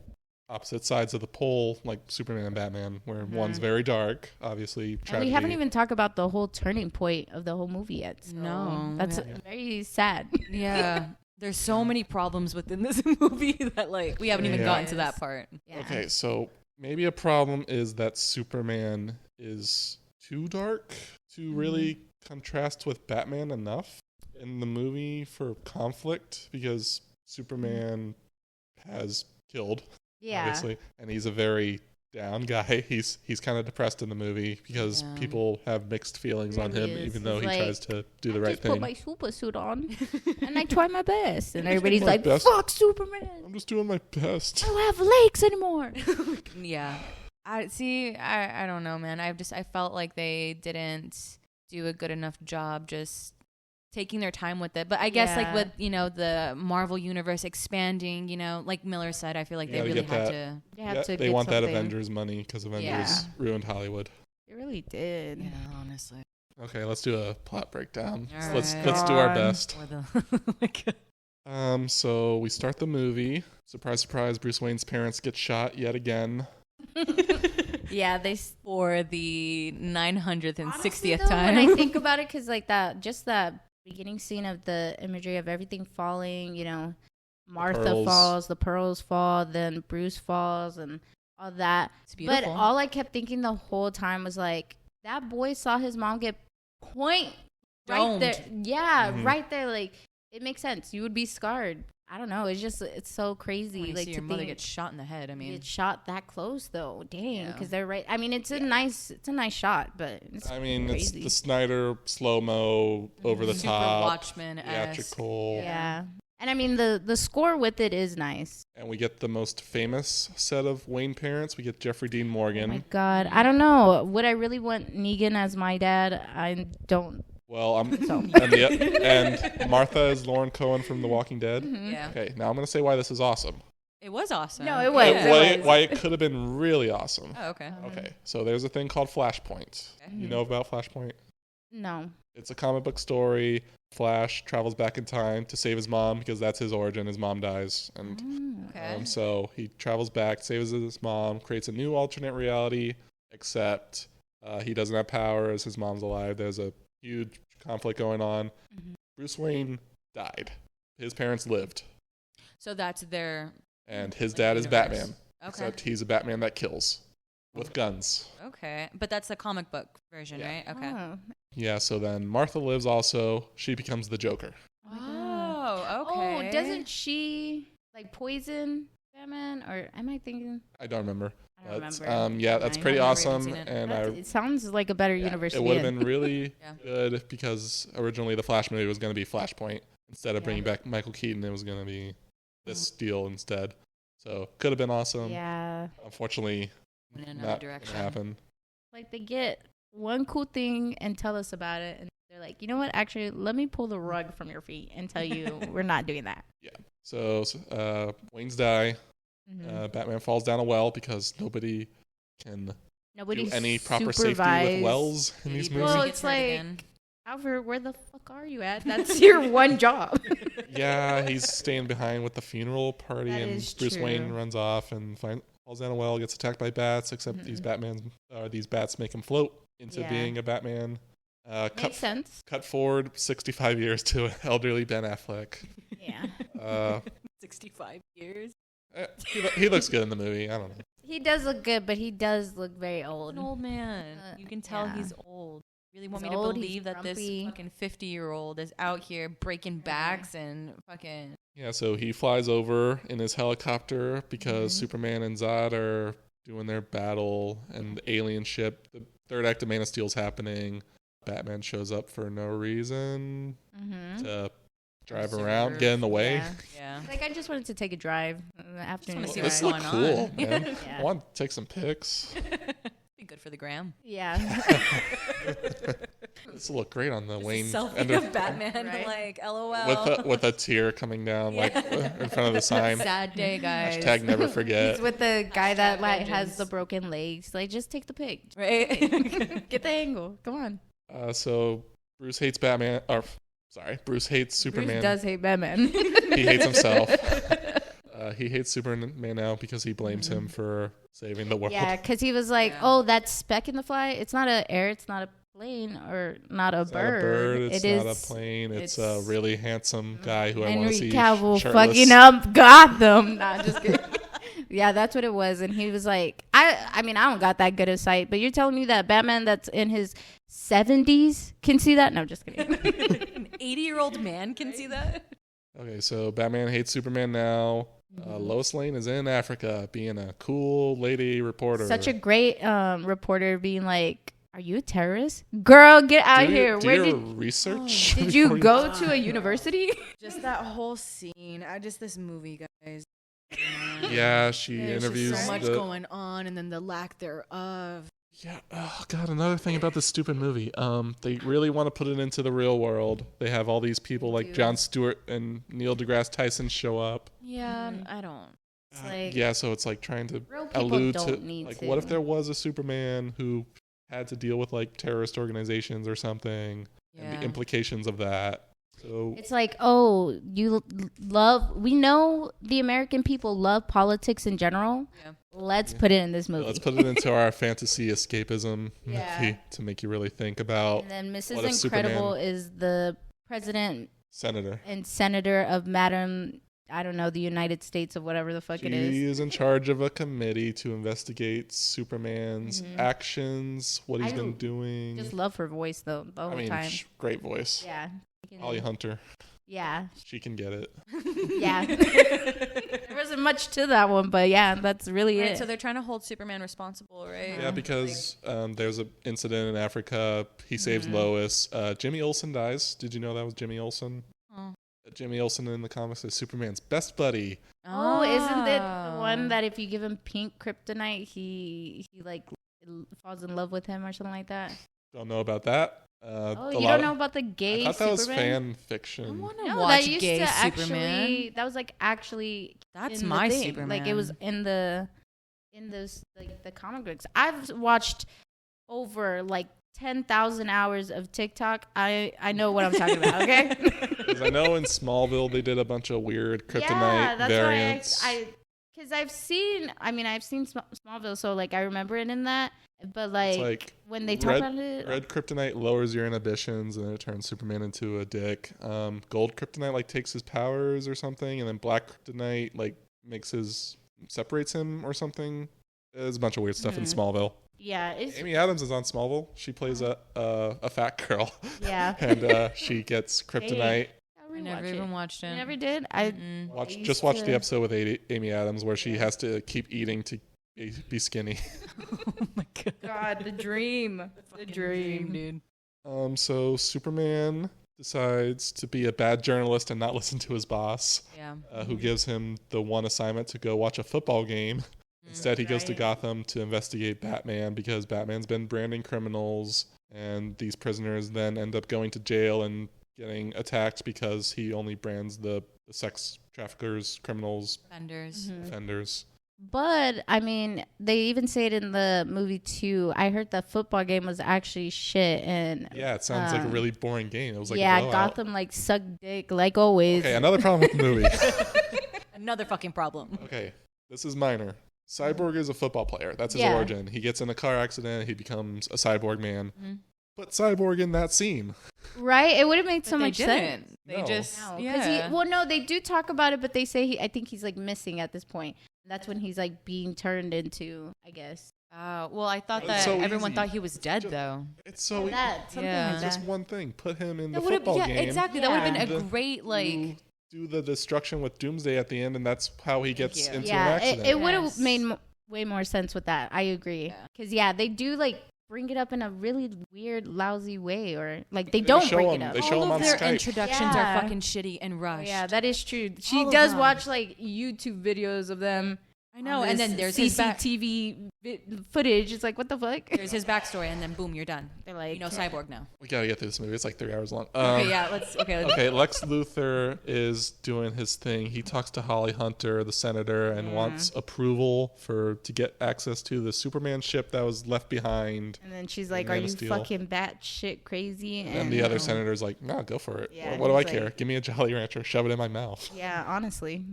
opposite sides of the pole, like Superman and Batman, where one's very dark, obviously And tragedy. we haven't even talked about the whole turning point of the whole movie yet. So No. that's very sad. Yeah. There's so many problems within this movie that like we haven't even Yeah. gotten to that part. Yeah. Okay, so maybe a problem is that Superman is too dark to really contrast with Batman enough in the movie for conflict, because Superman has killed, Yeah. obviously, and he's a very down guy. He's kind of depressed in the movie because Yeah. people have mixed feelings on him, Really is. even though He's he like, tries to do the I right just put thing. my super suit on and I try my best. And everybody's my like, best. fuck Superman. I'm just doing my best. I don't have legs anymore. Yeah. I don't know, man. I felt like they didn't do a good enough job just taking their time with it. But I guess like Yeah. with, the Marvel universe expanding, like Miller said, I feel like Yeah, they to really get had that. to. They have Yeah, to they get want that something. Avengers money because Avengers Yeah. ruined Hollywood. They really did. Yeah, honestly. Okay, let's do a plot breakdown. All Let's right. do our God. best. Or the like, So we start the movie. Surprise, surprise! Bruce Wayne's parents get shot yet again. Yeah, they. for the 960th Honestly, though, time. when I think about it, because like that beginning scene of the imagery of everything falling, Martha pearls. falls, the pearls fall, then Bruce falls, and all that. It's beautiful. But all I kept thinking the whole time was like, that boy saw his mom get right Domed. there. Yeah, Mhm. right there. Like, it makes sense. You would be scarred. I don't know. It's so crazy. when you like see to your mother think get shot in the head. I you mean, get shot that close though. Dang, Yeah. because they're right. I mean, it's a nice shot, but it's I mean, crazy. it's the Snyder slow mo, over the super top, Watchmen-esque. theatrical, Yeah. And I mean the score with it is nice. and we get the most famous set of Wayne parents. We get Jeffrey Dean Oh Morgan. my God. I don't know. Would I really want Negan as my dad? I don't. Well, So. and Martha is Lauren Cohen from The Walking Dead. Yeah. Okay, now I'm gonna say why this is awesome. It was awesome. No, it was. Yeah. Why it could have been really awesome. Oh, okay. Okay, so there's a thing called Flashpoint. You know about Flashpoint? No. It's a comic book story. Flash travels back in time to save his mom because that's his origin. His mom dies, and Okay. so he travels back, saves his mom, creates a new alternate reality. Except he doesn't have powers. His mom's alive. There's a huge conflict going on. Bruce Wayne died. His parents lived, So that's their. and his Like, dad is universe. Batman. Okay. Except he's a Batman that kills with guns. Okay. But that's the comic book version, Yeah. right? Okay. Oh. Yeah. So then Martha lives also. She becomes the Joker. Oh, okay. Oh, doesn't she like poison Batman? Or am I thinking? I don't remember. I don't But remember. yeah, that's I pretty never even awesome. seen it. And It sounds like a better yeah, universe. it to would be have in. been really Yeah. good because originally the Flash movie was going to be Flashpoint instead of Yeah. bringing back Michael Keaton. It was going to be this deal instead. So could have been awesome. Yeah. Unfortunately, Went in another not going to direction. happen. Like they get one cool thing and tell us about it, and they're like, you know what? Actually, let me pull the rug from your feet and tell you we're not doing that. So Wayne's die. Mhm. Batman falls down a well because nobody can Nobody do any proper safety with supervised. wells in He these barely movies. Well, gets it's hurt like- again. Alfred, where the fuck are you at? That's your one job. Yeah, he's staying behind with the funeral party, That and is Bruce Wayne true. runs off and falls down a well, gets attacked by bats. Except these bats make him float into Yeah. being a Batman. Makes sense. Cut forward 65 years to elderly Ben Affleck. Yeah. 65 years. He looks good in the movie. I don't know. He does look good, but he does look very old. An old man. You can tell yeah. he's old. Really want He's me to old, he's believe that this grumpy. fucking 50-year-old is out here breaking backs and fucking. Yeah, so he flies over in his helicopter because Mm-hmm. Superman and Zod are doing their battle, and the alien ship. The third act of Man of Steel's happening. Batman shows up for no reason Mm-hmm. to drive Observe. around, get in the way. Yeah. Yeah. Like I just wanted to take a drive in the afternoon. see This what's look going cool, on. man. Yeah. I want to take some pics. Be good for the gram. Yeah. This will look great on the Wayne Selfie end of Batman, Right. like LOL. with a tear coming down like in front of the sign. Sad day, guys. Hashtag never forget. He's with the guy that like has vengeance. the broken legs. Like, just take the pic. Right. Get the angle. Come on. So Bruce hates Batman. Or sorry, Bruce hates Superman. Bruce does hate Batman. He hates himself. He hates Superman now because he blames him for saving the world. Yeah, because he was like, "Oh, that speck in the fly. It's not an air. It's not a plane, or not a It's bird. not a bird. It's It not is a plane. It's a it's- really handsome guy who I want to Henry see Cavill shirtless. fucking up Gotham." Nah, just kidding. Yeah, that's what it was. And he was like, I mean, I don't got that good of sight, but you're telling me that Batman that's in his 70s can see that? No, I'm just kidding. An 80-year-old man can see that. Okay, so Batman hates Superman now. Lois Lane is in Africa being a cool lady reporter. Such a great reporter being like, "Are you a terrorist? Girl, get out Do here. do Where your did research? did before you go to a university?" Just that whole scene. This movie, guys. Yeah, she There's interviews just so much the. going on, and then the lack thereof. Yeah. Oh God. Another thing about this stupid movie. They really want to put it into the real world. They have all these people like Jon Stewart and Neil deGrasse Tyson show up. Yeah, I don't. It's like, Yeah, so it's like trying to real people allude don't to need like to. what if there was a Superman who had to deal with like terrorist organizations or something and Yeah. the implications of that. So It's like, oh, we know the American people love politics in general. Yeah. Let's put it in this movie. let's put it into our fantasy escapism Yeah. movie to make you really think about And then Mrs. what if Incredible Superman- is the president Senator. and senator of Madam, I don't know, the United States of whatever the fuck it is. She is in charge of a committee to investigate Superman's actions, what he's I been doing. Just love her voice though the whole I mean, time. great voice. Yeah. Holly Hunter, Yeah. she can get it. Yeah. There wasn't much to that one, but yeah, that's really Right, it. so they're trying to hold Superman responsible, right? Yeah, because there's an incident in Africa. He saves Lois. Jimmy Olsen dies. Did you know that was Jimmy Olsen? Oh. Jimmy Olsen in the comics is Superman's best buddy. Oh, isn't it the one that if you give him pink kryptonite, he like falls in love with him or something like that? Don't know about that. Oh, you don't know about the I gay thought that was Superman? fan fiction. I want to No, watch that used gay to Superman. actually. That was like actually. That's in the my thing. Superman. Like it was in those like the comic books. I've watched over like 10,000 hours of TikTok. I know what I'm talking about. Okay. 'Cause I know in Smallville they did a bunch of weird kryptonite variants. Because I've seen Smallville, so like I remember it in that. But It's like when they talk about it, red kryptonite lowers your inhibitions and then it turns Superman into a dick. Gold kryptonite like takes his powers or something, and then black kryptonite like separates him or something. There's a bunch of weird stuff in Smallville. yeah, it's Amy Adams is on Smallville. She plays a fat girl, yeah. and she gets kryptonite. I never even watched it. You never did. I Mm-mm. used Watch to- the episode with Amy Adams where she has to keep eating to be skinny. Oh my god. God, the dream, the dream. dude. So Superman decides to be a bad journalist and not listen to his boss, Yeah. who gives him the one assignment to go watch a football game. Instead, he goes to Right. Gotham to investigate Batman because Batman's been branding criminals, and these prisoners then end up going to jail and getting attacked because he only brands the sex traffickers, criminals, Fenders. offenders. But I mean, they even say it in the movie too. I heard that football game was actually shit, and Yeah, it sounds like a really boring game. It was like a yeah, blowout. Gotham like sucked dick like always. Okay, another problem with the movie. Another fucking problem. Okay, this is minor. Cyborg is a football player. That's his Yeah. origin. He gets in a car accident. He becomes a cyborg man. Mhm. Put Cyborg in that scene. Right? It would have made so But they much didn't. sense. They No. just No, 'cause yeah. no, they do talk about it, but they say I think he's like missing at this point. That's when he's like being turned into, I guess. Well, I thought It's that so everyone easy. thought he was dead Just- though. It's so That something Yeah. like it's that. just one thing. Put him in the That would've- football yeah, game. exactly. That would have Yeah. been a The- great like. Do the destruction with Doomsday at the end, and that's how he gets you. into an Yeah, accident. it would have Yes. made way more sense with that. I agree. Yeah. Because they do like bring it up in a really weird, lousy way, or like they They don't show bring him- it up. they show All him of on their Skype. introductions Yeah. are fucking shitty and Oh, rushed. yeah, that is true. She All of does them. watch like YouTube videos of them. I know, and then there's his CCTV footage. It's like, what the fuck? There's his backstory, and then boom, you're done. They're like, Cyborg now. We gotta get through this movie. It's like 3 hours long. Okay, yeah, let's. Okay, Lex Luthor is doing his thing. He talks to Holly Hunter, the senator, and wants approval to get access to the Superman ship that was left behind. And then she's like, "Are you fucking batshit crazy?" And the other senator's like, "Nah, go for it. Yeah, what do I care? Give me a Jolly Rancher, shove it in my mouth." Yeah, honestly.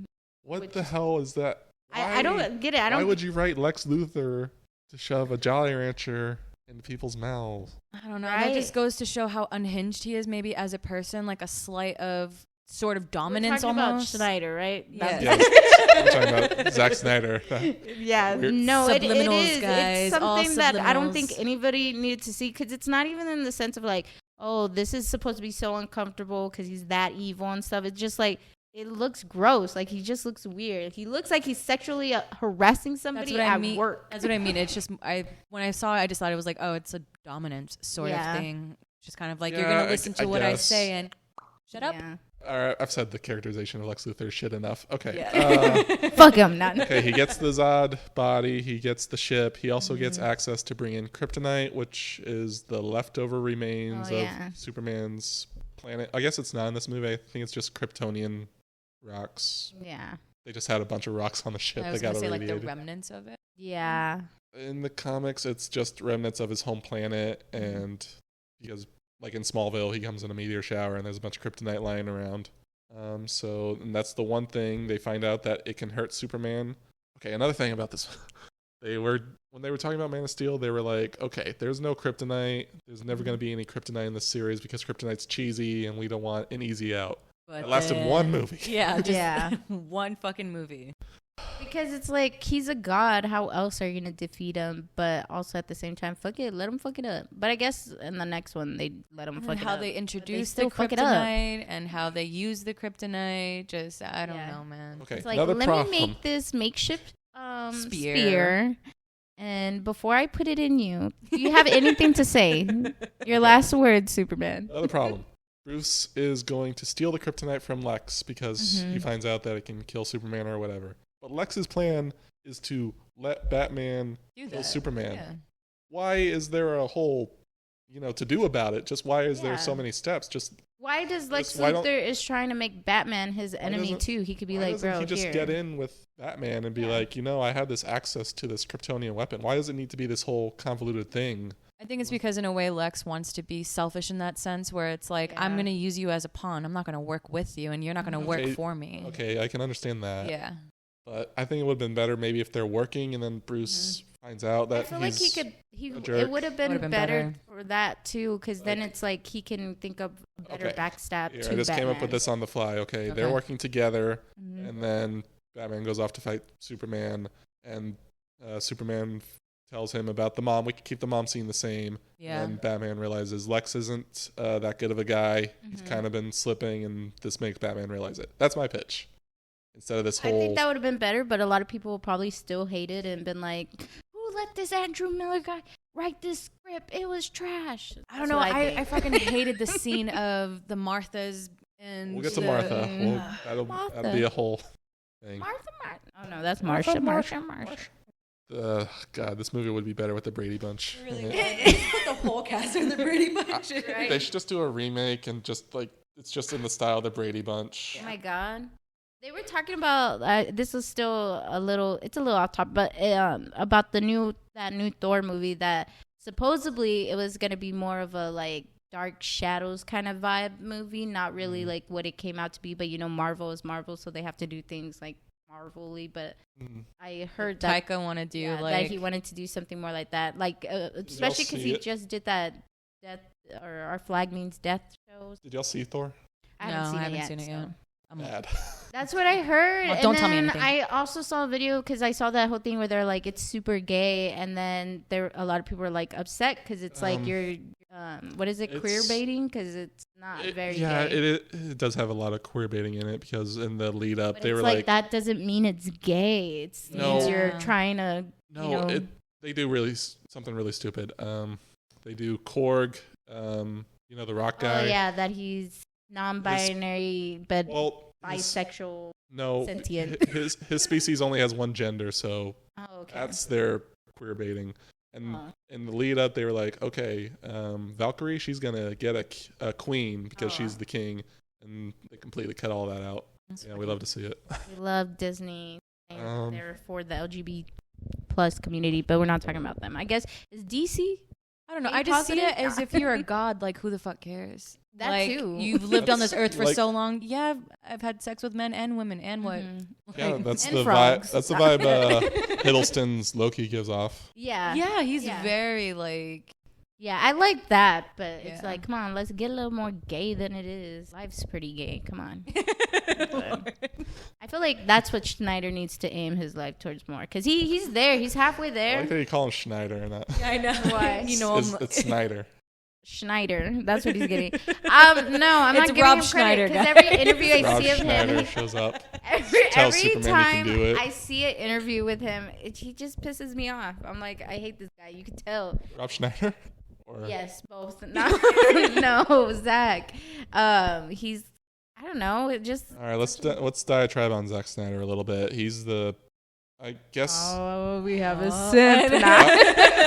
What the hell is that? I don't get it. Why would you write Lex Luthor to shove a Jolly Rancher into people's mouths? I don't know. Right? That just goes to show how unhinged he is, maybe as a person, like a slight of sort of dominance We're talking almost. about Snyder, right? Yeah, I'm talking about Zack Snyder. Yeah, Weird. no, it Subliminals, is. guys, It's all something that I don't subliminals. think anybody needed to see, because it's not even in the sense of like, oh, this is supposed to be so uncomfortable because he's that evil and stuff. It's just like, it looks gross. Like, he just looks weird. He looks like he's sexually harassing somebody at work. That's what I mean. It's just when I saw it, I just thought it was like, oh, it's a dominant sort of thing. Just kind of like, you're gonna listen to what I say and shut up. Yeah. All right, I've said the characterization of Lex Luthor is shit enough. Okay. Yeah. Fuck him. Not. Okay, he gets the Zod body. He gets the ship. He also gets access to bring in kryptonite, which is the leftover remains of Superman's planet. I guess it's not in this movie. I think it's just Kryptonian rocks. Yeah. They just had a bunch of rocks on the ship I was that got gonna say like irradiated. the remnants of it. Yeah. In the comics, it's just remnants of his home planet, and because like in Smallville, he comes in a meteor shower and there's a bunch of kryptonite lying around. And that's the one thing they find out that it can hurt Superman. Okay, another thing about this, when they were talking about Man of Steel, they were like, okay, there's no kryptonite. There's never going to be any kryptonite in this series because kryptonite's cheesy and we don't want an easy out. But it lasted one movie. Yeah, just one fucking movie. Because it's like, he's a god. How else are you going to defeat him? But also at the same time, fuck it. Let him fuck it up. But I guess in the next one, they let him fuck it up. How they introduce the still fuck it up. kryptonite and how they use the kryptonite. Just, I don't know, man. Okay, It's like, another let problem. me make this makeshift Spear. spear. And before I put it in you, do you have anything to say? Your last word, Superman. Another problem. Bruce is going to steal the kryptonite from Lex because he finds out that it can kill Superman or whatever. But Lex's plan is to let Batman kill Superman. Yeah. Why is there a whole, to do about it? Just why is there so many steps? Just why does Lex why Luthor is trying to make Batman his enemy too? He could be like, bro, he just here. get in with Batman and be like, I had this access to this Kryptonian weapon. Why does it need to be this whole convoluted thing? I think it's because in a way Lex wants to be selfish in that sense where it's like, I'm going to use you as a pawn. I'm not going to work with you and you're not going to work for me. Okay, I can understand that. Yeah. But I think it would have been better maybe if they're working and then Bruce finds out that I feel like a jerk. it would have been better better. for that too, because then it's like he can think of a better backstab Here, to I just Batman. came up with this on the fly. Okay, they're working together, and then Batman goes off to fight Superman, and Superman tells him about the mom. We can keep the mom scene the same. Yeah. And Batman realizes Lex isn't that good of a guy. He's kind of been slipping, and this makes Batman realize it. That's my pitch. Instead of this whole... I think that would have been better, but a lot of people will probably still hate it and been like, who let this Andrew Miller guy write this script? It was trash. I don't know. I fucking hated the scene of the Marthas and We'll get to Martha. That'll be a whole thing. Martha. Oh, no, that's Marsha. God, this movie would be better with the Brady Bunch. Really put the whole cast in the Brady Bunch. Right? They should just do a remake and just like it's just in the style of the Brady Bunch. Oh my God. They were talking about this is still it's a little off topic, but about that new Thor movie that supposedly it was gonna be more of a like Dark Shadows kind of vibe movie, not really like what it came out to be. But Marvel is Marvel, so they have to do things like Marvel-y. But I heard that Taika want to do that he wanted to do something more like that, like especially because he just did that Death or Our Flag Means Death shows. Did y'all see Thor? I haven't seen it yet. I'm bad. That's what I heard. Well, don't tell me anything. I also saw a video because I saw that whole thing where they're like it's super gay, and then a lot of people were like upset because it's like you're what is it, queer baiting, because it's not very gay. Yeah, it does have a lot of queer baiting in it because in the lead up But they it's were like that doesn't mean it's gay. It means you're trying to they do something really stupid. They do Korg, the rock guy. Oh yeah, that he's non-binary, but bisexual, No, sentient. his species only has one gender, so Oh, okay. that's their queer baiting. And in the lead up, they were like, okay, Valkyrie, she's gonna get a queen because she's the king, and they completely cut all that out. We love to see it. We love Disney. They're for the LGBT plus community, but we're not talking about them. I guess is DC. I don't know. I just see it as if you're a god. Like, who the fuck cares? That like, too. You've lived on this earth for like, so long. Yeah, I've had sex with men and women, and what? Yeah, that's And the frogs. vibe. That's the vibe Hiddleston's Loki gives off. Yeah. Yeah, he's very like. Yeah, I like that, but it's Yeah. like, come on, let's get a little more gay than it is. Life's pretty gay. Come on. I feel like that's what Schneider needs to aim his life towards more, because he's there. He's halfway I there. like that you call him Schneider and not. I know. Why? You know, It's Snyder. Schneider. That's what he's getting. No, I'm not It's giving Rob him Schneider, credit, because guys. every interview I Rob see of Schneider him, shows up. every tells Superman he time can do it. I see an interview with him, he just pisses me off. I'm like, I hate this guy. You can tell. Rob Schneider? Or Yes, both. No, no, Zach. He's, I don't know. It just. All right, let's diatribe on Zack Snyder a little bit. He's the, I guess. Oh, we have a simp now.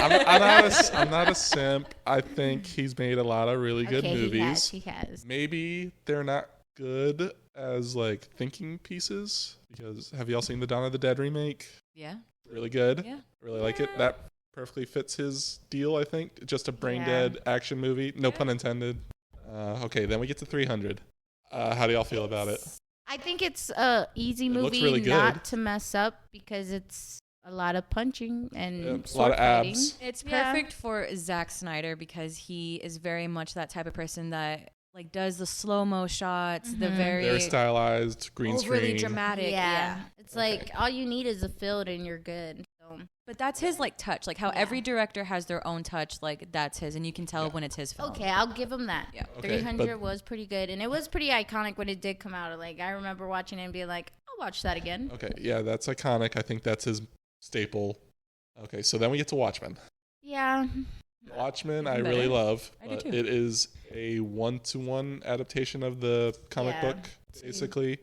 I'm not a simp. I think he's made a lot of really good movies. He has. Maybe they're not good as like thinking pieces, because have y'all seen the Dawn of the Dead remake? Yeah. Really good. Yeah. Really like it. That perfectly fits his deal, I think. Just a brain dead action movie. No pun intended. Okay, then we get to 300. How do y'all feel about it? I think it's a easy It looks movie really good. not to mess up, because it's a lot of punching and A lot sword of fighting. abs. It's perfect for Zack Snyder because he is very much that type of person that like does the slow-mo shots, the very Very stylized, green overly screen. dramatic. Yeah. It's Okay. like all you need is a field and you're good. So. But that's his like touch. Like how every director has their own touch, like that's his, and you can tell when it's his film. Okay, I'll give him that. Yeah. Okay, 300 was pretty good, and it was pretty iconic when it did come out. Like I remember watching it and being like, I'll watch that again. Okay, yeah, that's iconic. I think that's his staple. Okay, so then we get to Watchmen. Yeah. Watchmen, I Better. really love. I do But too. it is a 1-to-1 adaptation of the comic Yeah. book, basically.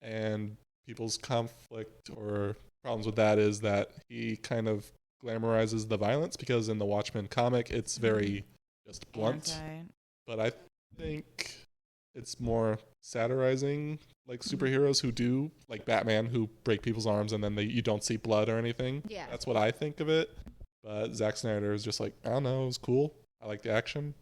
And people's conflict or problems with that is that he kind of glamorizes the violence, because in the Watchmen comic, it's very just blunt. But I think it's more satirizing like superheroes who do, like Batman, who break people's arms and then you don't see blood or anything. Yeah. That's what I think of it. But Zack Snyder is just like, I don't know, it was cool. I like the action.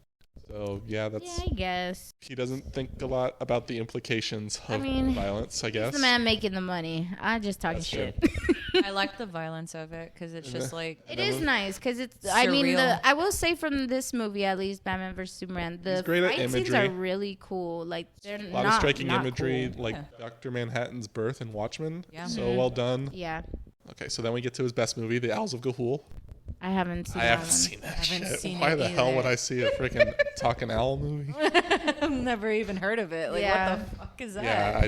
So yeah, Yeah, I guess. he doesn't think a lot about the implications of violence, I guess. He's the man making the money. I'm just talking That's shit. I like the violence of it because it's just like It is nice because it's. I mean, Surreal. I will say from this movie at least, Batman vs Superman, the He's great at fight scenes imagery. are really cool. Like they're A lot not of striking not imagery, cool. like Yeah. Dr. Manhattan's birth in Watchmen. Yeah. So well done. Yeah, Okay, so then we get to his best movie, The Owls of Ga'Hoole. I haven't seen. I that haven't one. seen that Haven't shit. seen Why it the hell either. would I see a freaking talking owl movie? I've never even heard of it. Like Yeah. what the fuck is that? Yeah,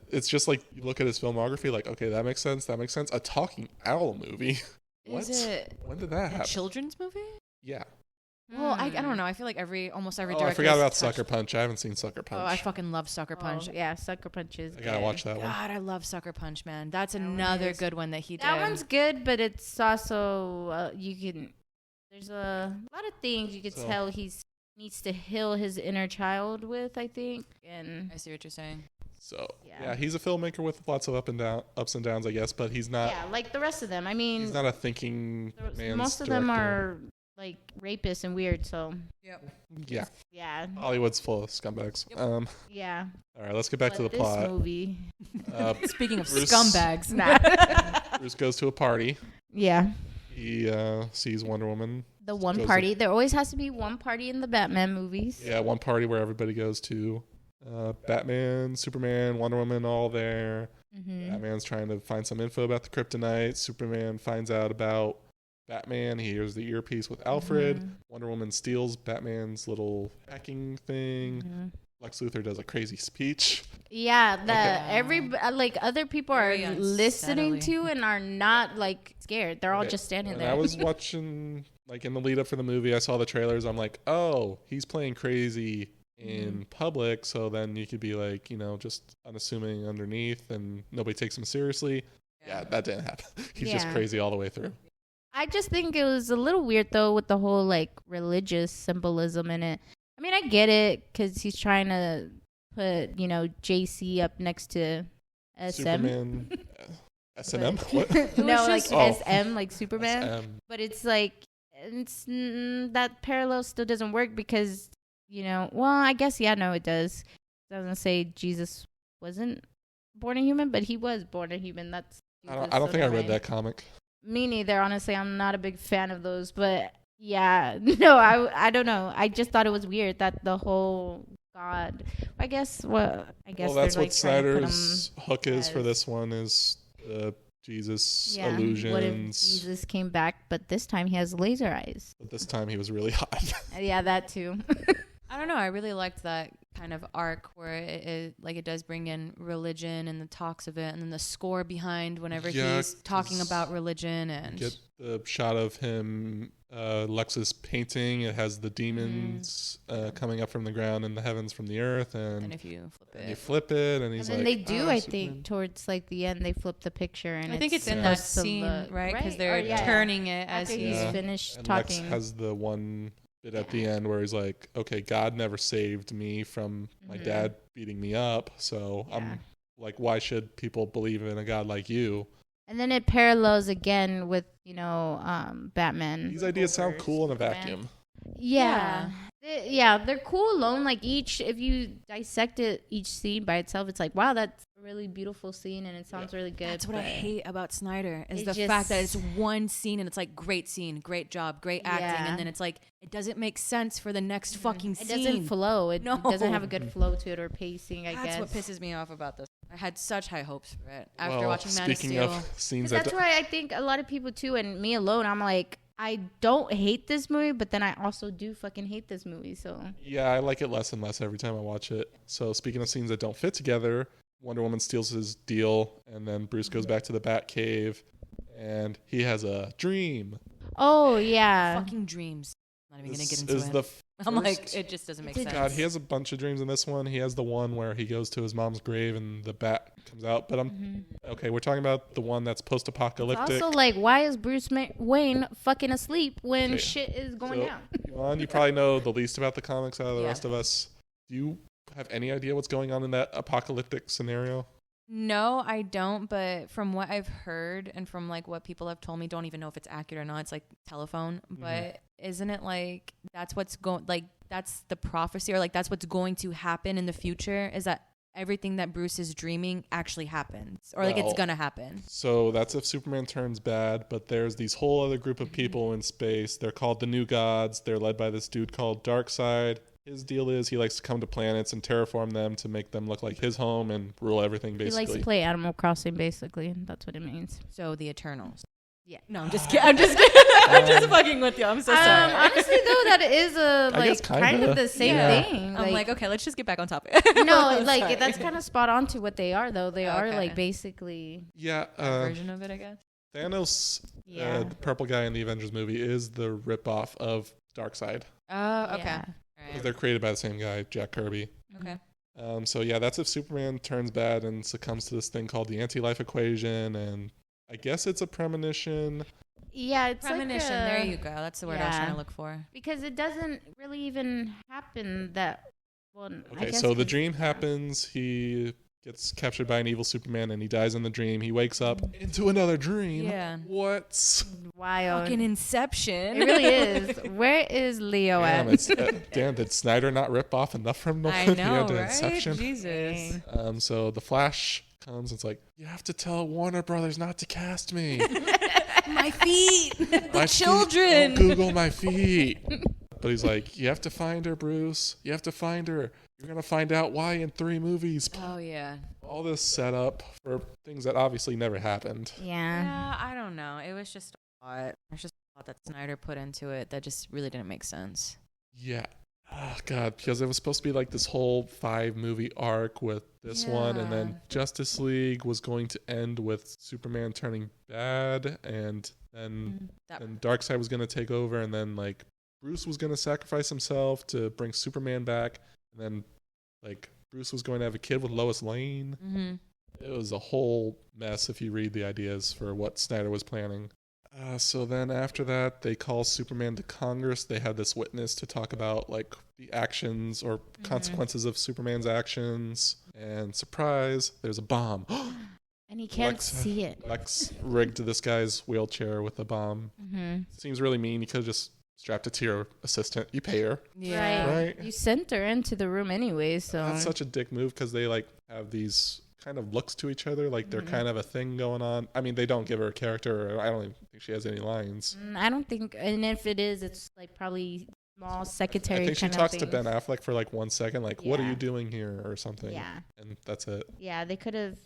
it's just like you look at his filmography, like, okay, that makes sense. That makes sense. A talking owl movie. What? Is it When did that a happen? children's movie? Yeah. Well, I don't know. I feel like almost every Oh, director. I forgot has about touched- Sucker Punch. I haven't seen Sucker Punch. Oh, I fucking love Sucker Punch. Oh, yeah, Sucker Punch is. I gotta good. watch that one. God, I love Sucker Punch, man. That's That one another is- good one that he did. That one's good, but it's also you can. There's a lot of things you could So- tell needs to heal his inner child with. I think, and I see what you're saying. So Yeah. yeah, he's a filmmaker with lots of ups and downs, I guess, but he's not. yeah, like the rest of them. I mean, He's not a thinking man's most of director. them are like rapists and weird. So Yep. Yeah, yeah, Hollywood's full of scumbags. yeah. All right, let's get back to the But plot. This movie. Speaking of Bruce- scumbags, Bruce goes to a party. Yeah. He sees Wonder Woman. The one Goes to- party. There always has to be one party in the Batman movies. Yeah, one party where everybody goes to. Batman, Superman, Wonder Woman, all there. Mm-hmm. Batman's trying to find some info about the kryptonite. Superman finds out about Batman. He hears the earpiece with Alfred. Mhm. Wonder Woman steals Batman's little packing thing. Mhm. Lex Luthor does a crazy speech. Yeah, that Okay. every like other people are Very listening unsettling. to and are not like scared. They're all Okay, just standing and there. I was watching, like in the lead up for the movie, I saw the trailers. I'm like, oh, he's playing crazy in public, so then you could be like, just unassuming underneath and nobody takes him seriously. Yeah, that didn't happen. He's just crazy all the way through. I just think it was a little weird though with the whole like religious symbolism in it. I mean, I get it because he's trying to put JC up next to SM. Superman. S&M? What? No, like Oh. SM, like Superman. SM. But it's like that parallel still doesn't work because well, I guess no, it does. It doesn't say Jesus wasn't born a human, but he was born a human. That's I don't think I read that comic. Me neither. Honestly, I'm not a big fan of those. But yeah, no, I don't know. I just thought it was weird that the whole God. I guess Well, that's they're, what like, Snyder's hook is as- for this one is the Jesus yeah. illusions. What if Jesus came back, but this time he has laser eyes? But this time he was really hot. Yeah, that too. I don't know. I really liked that kind of arc where it does bring in religion and the talks of it, and then the score behind whenever Yeah, he's talking 'cause about religion and Get the shot of him, Lex's painting. It has the demons coming up from the ground and the heavens from the earth, and if you flip you it. flip it, and And he's then like, they do, "Ah, I Superman." think, towards like the end, they flip the picture, and I think it's in that supposed to scene, look- right? Because Or, they're yeah, turning it as after he's he's Yeah. finished And talking. Lex has the one bit at the end where he's like, okay, God never saved me from my dad beating me up, so Yeah. I'm like, why should people believe in a God like you? And then it parallels again with Batman. These ideas sound over cool in a Superman. vacuum. Yeah. They're cool alone. Like if you dissect it, each scene by itself, it's like, wow, that's a really beautiful scene and it sounds really good. That's what I but- hate about Snyder is It the just- fact that it's one scene and it's like great scene, great job, great acting, Yeah. and then it's like it doesn't make sense for the next fucking It scene. doesn't flow. It No. doesn't have a good flow to it or pacing, I That's guess. what pisses me off about this. I had such high hopes for it after Well, watching Man of speaking Steel. of scenes That's that why I think a lot of people too, and me alone, I'm like, I don't hate this movie, but then I also do fucking hate this movie. So yeah, I like it less and less every time I watch it. So speaking of scenes that don't fit together, Wonder Woman steals his deal, and then Bruce goes back to the Batcave, and he has a dream. oh yeah, Fucking dreams. I'm not even This gonna get into is it. the I'm like, first- it just doesn't make It's a- sense. God, he has a bunch of dreams in this one. He has the one where he goes to his mom's grave and the bat comes out. But okay, we're talking about the one that's post-apocalyptic. also like, why is Bruce Wayne fucking asleep when Okay. shit is going So, down? Yvonne, you probably know the least about the comics out of the Yeah. rest of us. Do you have any idea what's going on in that apocalyptic scenario? No, I don't. But from what I've heard and from like what people have told me, don't even know if it's accurate or not. It's like telephone, but isn't it like that's what's going? Like that's the prophecy, or like that's what's going to happen in the future? Is that everything that Bruce is dreaming actually happens, or like Well, it's gonna happen? So that's if Superman turns bad, but there's these whole other group of people in space. They're called the New Gods. They're led by this dude called Darkseid. His deal is he likes to come to planets and terraform them to make them look like his home and rule everything, He likes basically. to play Animal Crossing, basically. That's what it means. So the Eternals. Yeah. No, I'm just kidding. I'm just kidding. I'm just fucking with you. I'm so sorry. Honestly, though, that is I guess kind of the same Yeah. thing. I'm like, okay, let's just get back on topic. no, like Sorry. that's kind of spot on to what they are, though. They are Okay. like basically, Yeah, A version of it, I guess. Thanos, yeah. the purple guy in the Avengers movie, is the ripoff of Darkseid. Oh, okay. Yeah. Because they're created by the same guy, Jack Kirby. Okay. So yeah, that's if Superman turns bad and succumbs to this thing called the anti-life equation, and I guess it's a premonition. Yeah, it's Premonition. Like There you go. That's the word I was yeah. trying to look for. because it doesn't really even happen that. Well, I Okay, guess so the 'cause- dream happens. He gets captured by an evil Superman, and he dies in the dream. He wakes up into another dream. Yeah. What? Wild. Fucking Inception. It really is. Where is Leo Damn, at? damn, did Snyder not rip off enough from I the know, end of right? Inception? Jesus. So the Flash comes. It's like, you have to tell Warner Brothers not to cast me. My feet. The My feet- children. don't Google my feet. But he's like, you have to find her, Bruce. You have to find her. You're going to find out why in 3 movies. Oh, yeah. All this setup for things that obviously never happened. Yeah. Yeah, I don't know. It was just a lot. There's just a lot that Snyder put into it that just really didn't make sense. Yeah. Oh, God. Because it was supposed to be like this whole 5-movie arc with this one. And then Yeah. Justice League was going to end with Superman turning bad. And then That, and Darkseid was going to take over. And then like Bruce was going to sacrifice himself to bring Superman back. And then, like, Bruce was going to have a kid with Lois Lane. Mm-hmm. It was a whole mess if you read the ideas for what Snyder was planning. So then after that, they call Superman to Congress. They had this witness to talk about, like, the actions or consequences of Superman's actions. And surprise, there's a bomb. And he can't see it. Lex rigged this guy's wheelchair with a bomb. Mm-hmm. Seems really mean. You could have just strapped it to your assistant. You pay her. Yeah. Right? You sent her into the room anyway, so. That's such a dick move because they, like, have these kind of looks to each other. Like, they're kind of a thing going on. I mean, they don't give her a character. Or I don't even think she has any lines. I don't think, and if it is, it's, like, probably small secretary I think she kind of talks to things. Ben Affleck for, like, 1 second. Like, what are Yeah. you doing here? Or something. Yeah. And that's it. Yeah, they could have.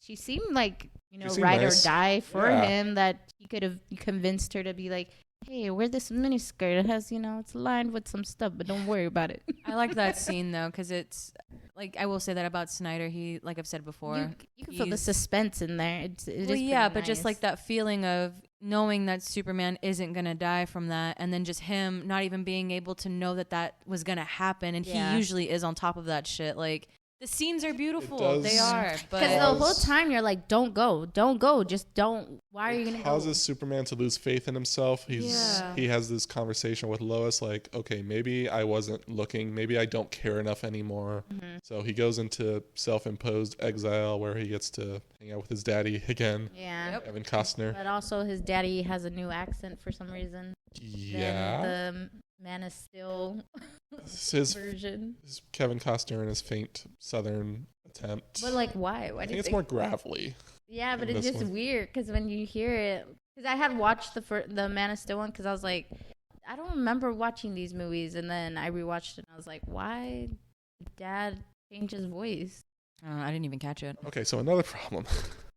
She seemed like, She seemed ride nice. or die for Yeah. him, that he could have convinced her to be like, hey, wear this miniskirt. It has, it's lined with some stuff, but don't worry about it. I like that scene though, because it's like, I will say that about Snyder. He, like I've said before, You can feel the he's- suspense in there. It is yeah, pretty but just nice. like that feeling of knowing that Superman isn't gonna die from that, and then just him not even being able to know that that was gonna happen, and Yeah. he usually is on top of that shit. Like, the scenes are beautiful, does- they are, but Because the whole time you're like, don't go, just don't. Why are you It gonna causes go? Superman to lose faith in himself. Yeah. He has this conversation with Lois, like, okay, maybe I wasn't looking, maybe I don't care enough anymore. Mm-hmm. So he goes into self-imposed exile where he gets to hang out with his daddy again, Yeah. Yep. Evan Costner. But also his daddy has a new accent for some reason. Yeah, Than the Man of Steel his version. Kevin Costner and his faint Southern attempt. But like, why? Why I do think you it's think? more gravelly. Yeah, but in it's this just one. weird because when you hear it, because I had watched the Man of Steel one because I was like, I don't remember watching these movies, and then I rewatched it and I was like, why did Dad change his voice? I didn't even catch it. Okay, so another problem.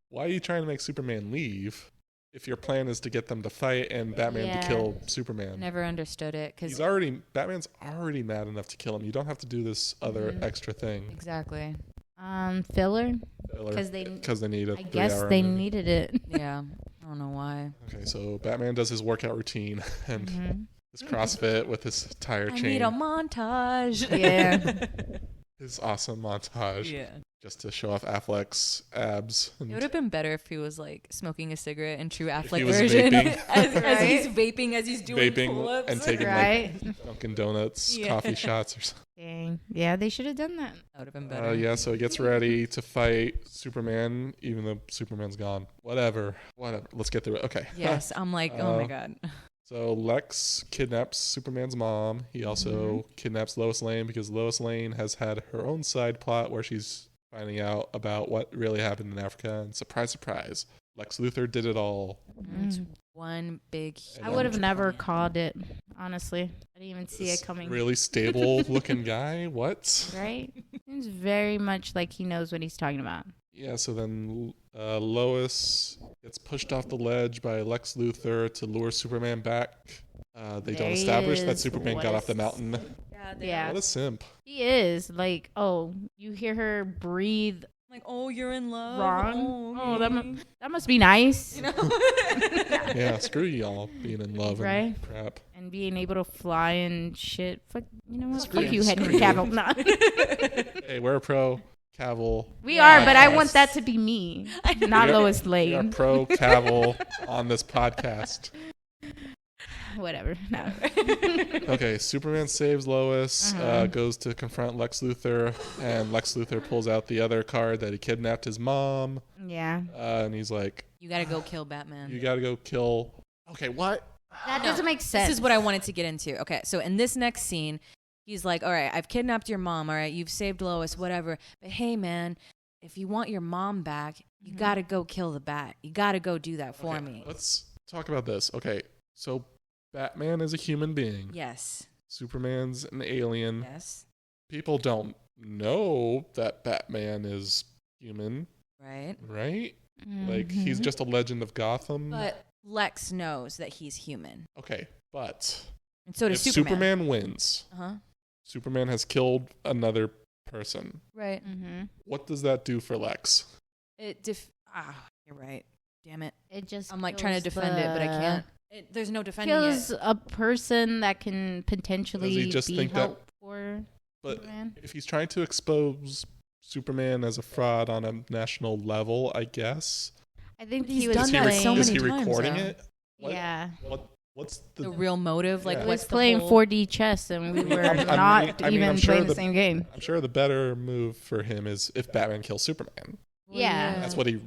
Why are you trying to make Superman leave if your plan is to get them to fight and Batman Yeah. to kill Superman? Never understood it, because Batman's already mad enough to kill him. You don't have to do this other extra thing. exactly. Filler, Because because they need a I guess 3-hour they movie. needed it. Yeah, I don't know why. Okay, so Batman does his workout routine and Mhm. his CrossFit with his tire I chain. need a montage. Yeah. His awesome montage Yeah. just to show off Affleck's abs. It would And have been better if he was like smoking a cigarette in true he Affleck was version, vaping. as he's vaping, as he's doing vaping pull-ups. and taking Right. like Dunkin' Donuts Yeah. coffee shots or something. Dang. Yeah, they should have done that. That would have been better. Yeah, so he gets ready to fight Superman, even though Superman's gone. Whatever. Let's get through it. Okay. Yes, I'm like, oh my Uh, god. So Lex kidnaps Superman's mom. He also kidnaps Lois Lane because Lois Lane has had her own side plot where she's finding out about what really happened in Africa. And surprise, surprise, Lex Luthor did it all. It's one big. And I would have never called it, honestly. I didn't even see it coming. Really stable looking guy. What? Right? Seems very much like he knows what he's talking about. Yeah, so then Lois gets pushed off the ledge by Lex Luthor to lure Superman back. They There don't he establish that is. Superman What got a off the mountain. Yeah. What a simp. He is. Like, oh, you hear her breathe Like, oh, you're in love. wrong. Oh, okay. that must be nice. You know? Yeah, screw y'all being in love and Right. crap. And being able to fly and shit. Fuck, you know what? Screw Fuck you. you, Henry Screw you. Cavill. No. Hey, we're pro Cavill. We are, but I Yes. want that to be me, not We are- Lois We are Lane. pro Cavill on this podcast. Whatever. No. Okay, Superman saves Lois, goes to confront Lex Luthor, and Lex Luthor pulls out the other card that he kidnapped his mom, Yeah. and he's like, You gotta go kill Batman. you gotta go kill... Okay, what? That doesn't make sense. This is what I wanted to get into. Okay, so in this next scene, he's like, all right, I've kidnapped your mom. All right, you've saved Lois, whatever. But hey, man, if you want your mom back, you got to go kill the bat. You got to go do that for Okay, me. let's talk about this. Okay, so Batman is a human being. Yes. Superman's an alien. Yes. People don't know that Batman is human, Right? right? Like, he's just a legend of Gotham. But Lex knows that he's human. Okay, but And so if does Superman. Superman wins, Uh-huh. Superman has killed another person. Right. Mm-hmm. What does that do for Lex? You're right. Damn it. It just I'm like trying to kills defend it, but I the- can't. There's no defending Kills it. a person that can potentially Does he just be think that- help for. But Superman. if he's trying to expose Superman as a fraud on a national level, I guess. I think He's he was done that playing. so Is many he times, recording though. it? What- Yeah. What's The real motive, like Yeah. He what's was the playing whole- 4D chess, and we were I mean, not I'm even sure playing the same game. I'm sure the better move for him is if Batman kills Superman. Well, Yeah. That's what he,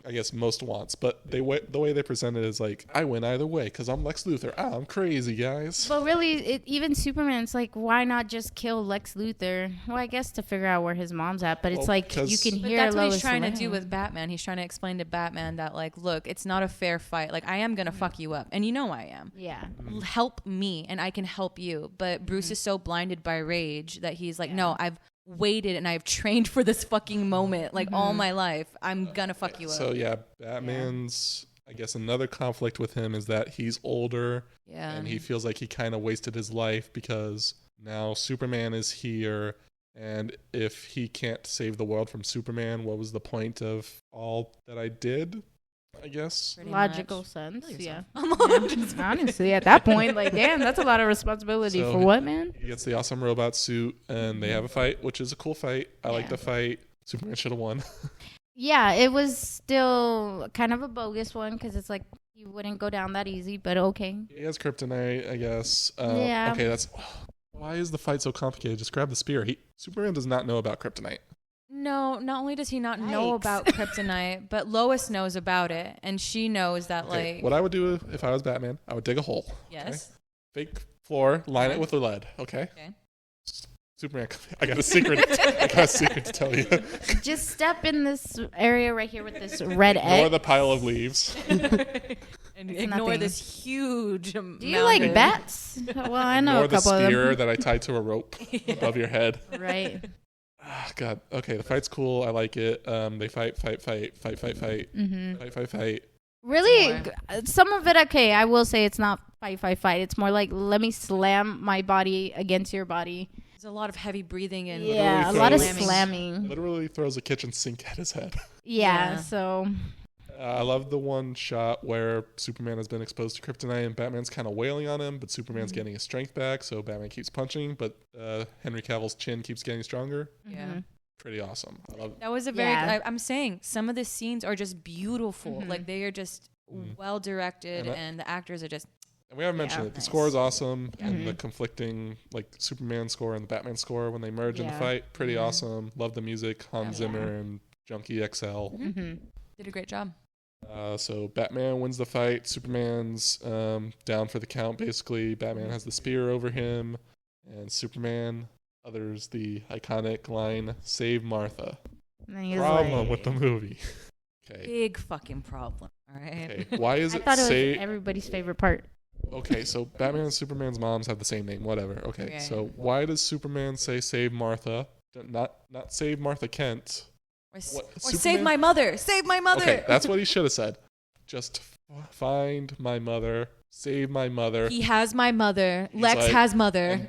I guess, most wants. But the way they present it is like, I win either way because I'm Lex Luthor. I'm crazy, guys. But really, even Superman's like, why not just kill Lex Luthor? Well, I guess to figure out where his mom's at. But it's Well, like you because- can But hear that's what Lois he's trying to Lane. do with Batman. He's trying to explain to Batman that, like, look, it's not a fair fight. Like, I am going to fuck you up. And you know I am. Yeah. Help me and I can help you. But Bruce is so blinded by rage that he's like, no, I've waited and I've trained for this fucking moment like all my life. I'm going to fuck you up. So yeah, Batman's, I guess, another conflict with him is that he's older Yeah. and he feels like he kind of wasted his life because now Superman is here. And if he can't save the world from Superman, what was the point of all that I did? I guess. Pretty Logical much. sense. Kill Yeah. yourself. Honestly, at that point, like, damn, that's a lot of responsibility So- for what, man? He gets the awesome robot suit and they have a fight, which is a cool fight. I like Yeah. the fight. Superman should have won. Yeah, it was still kind of a bogus one because it's like you wouldn't go down that easy, but okay. He has kryptonite, I guess. Yeah. Okay, why is the fight so complicated? Just grab the spear. Superman does not know about kryptonite. No, not only does he not know Yikes. about kryptonite, but Lois knows about it. And she knows that, Okay, like, what I would do if I was Batman, I would dig a hole. yes. Fake floor, line it with the lead. Okay. Okay. Superman, I got a secret. I got a secret to tell you. Just step in this area right here with this red Ignore X. the pile of leaves. And It's ignore nothing. this huge Do you like bats? Well, I know Ignore a the couple of spear them. that I tied to a rope above your head. Right. Ah, God. Okay, the fight's cool. I like it. They fight. Mm-hmm. Fight. Really, More. some of it, okay, I will say it's not fight. It's more like, let me slam my body against your body. There's a lot of heavy breathing and Yeah, a throws- lot of slamming. slamming. Literally throws a kitchen sink at his head. Yeah, Yeah. so I love the one shot where Superman has been exposed to kryptonite and Batman's kind of wailing on him, but Superman's getting his strength back, so Batman keeps punching, but Henry Cavill's chin keeps getting stronger. Yeah. mhm. Pretty awesome. I love. That was a very, Yeah. I'm saying some of the scenes are just beautiful. Mhm. Like they are just well directed And and the actors are just, And we haven't mentioned Yeah, it. The nice. score is awesome, Yeah. and the conflicting like Superman score and the Batman score when they merge in the Yeah. fight, pretty Mhm. awesome. Love the music, Hans Yeah. Zimmer and Junkie XL. Mhm. did a great job. So Batman wins the fight. Superman's down for the count. Basically, Batman has the spear over him, and Superman utters the iconic line, "Save Martha." And then he was Problem like- with the movie. Okay. Big fucking problem. All right. Okay. Why is I it thought it was say? everybody's favorite part. Okay, so Batman and Superman's moms have the same name. Whatever. Okay. Okay. So why does Superman say "Save Martha"? Not save Martha Kent. Or What, save Superman? my mother. Save my mother. Okay, that's what he should have said. Just find my mother. Save my mother. He has my mother. He's Lex like- has mother.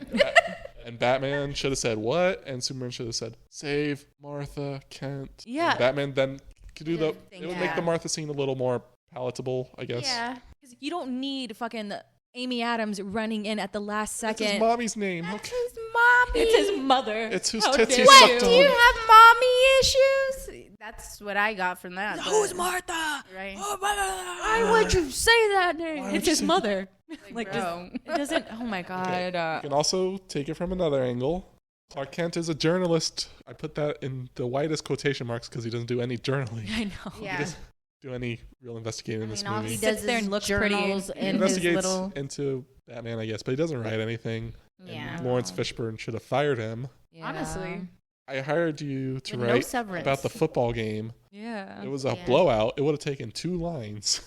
And Batman should have said what? And Superman should have said, "Save Martha Kent." Yeah. And Batman then could do the. Didn't It would think make that. the Martha scene a little more palatable, I guess. Yeah. 'Cause you don't need fucking Amy Adams running in at the last It's his second. mommy's name. That's Okay. his mommy. It's his mother. It's whose How tits he dare sucked What? on. Do you have mommy issues? That's what I got from that. Who's but- Martha? Right. Why would you say that name? Why would It's you his say- mother. Like, bro. it doesn't. Oh my god. Okay. You can also take it from another angle. Clark Kent is a journalist. I put that in the widest quotation marks because he doesn't do any journaling. I know. He Yeah. doesn't do any real investigating in this all movie. he He does Sits there is and looks pretty. journals He in his investigates little. into Batman, I guess, but he doesn't write anything. Yeah. And Lawrence Fishburne should have fired him. Yeah. Honestly. I hired you to With no write severance. about the football game. Yeah. It was a Yeah. blowout. It would have taken 2 lines.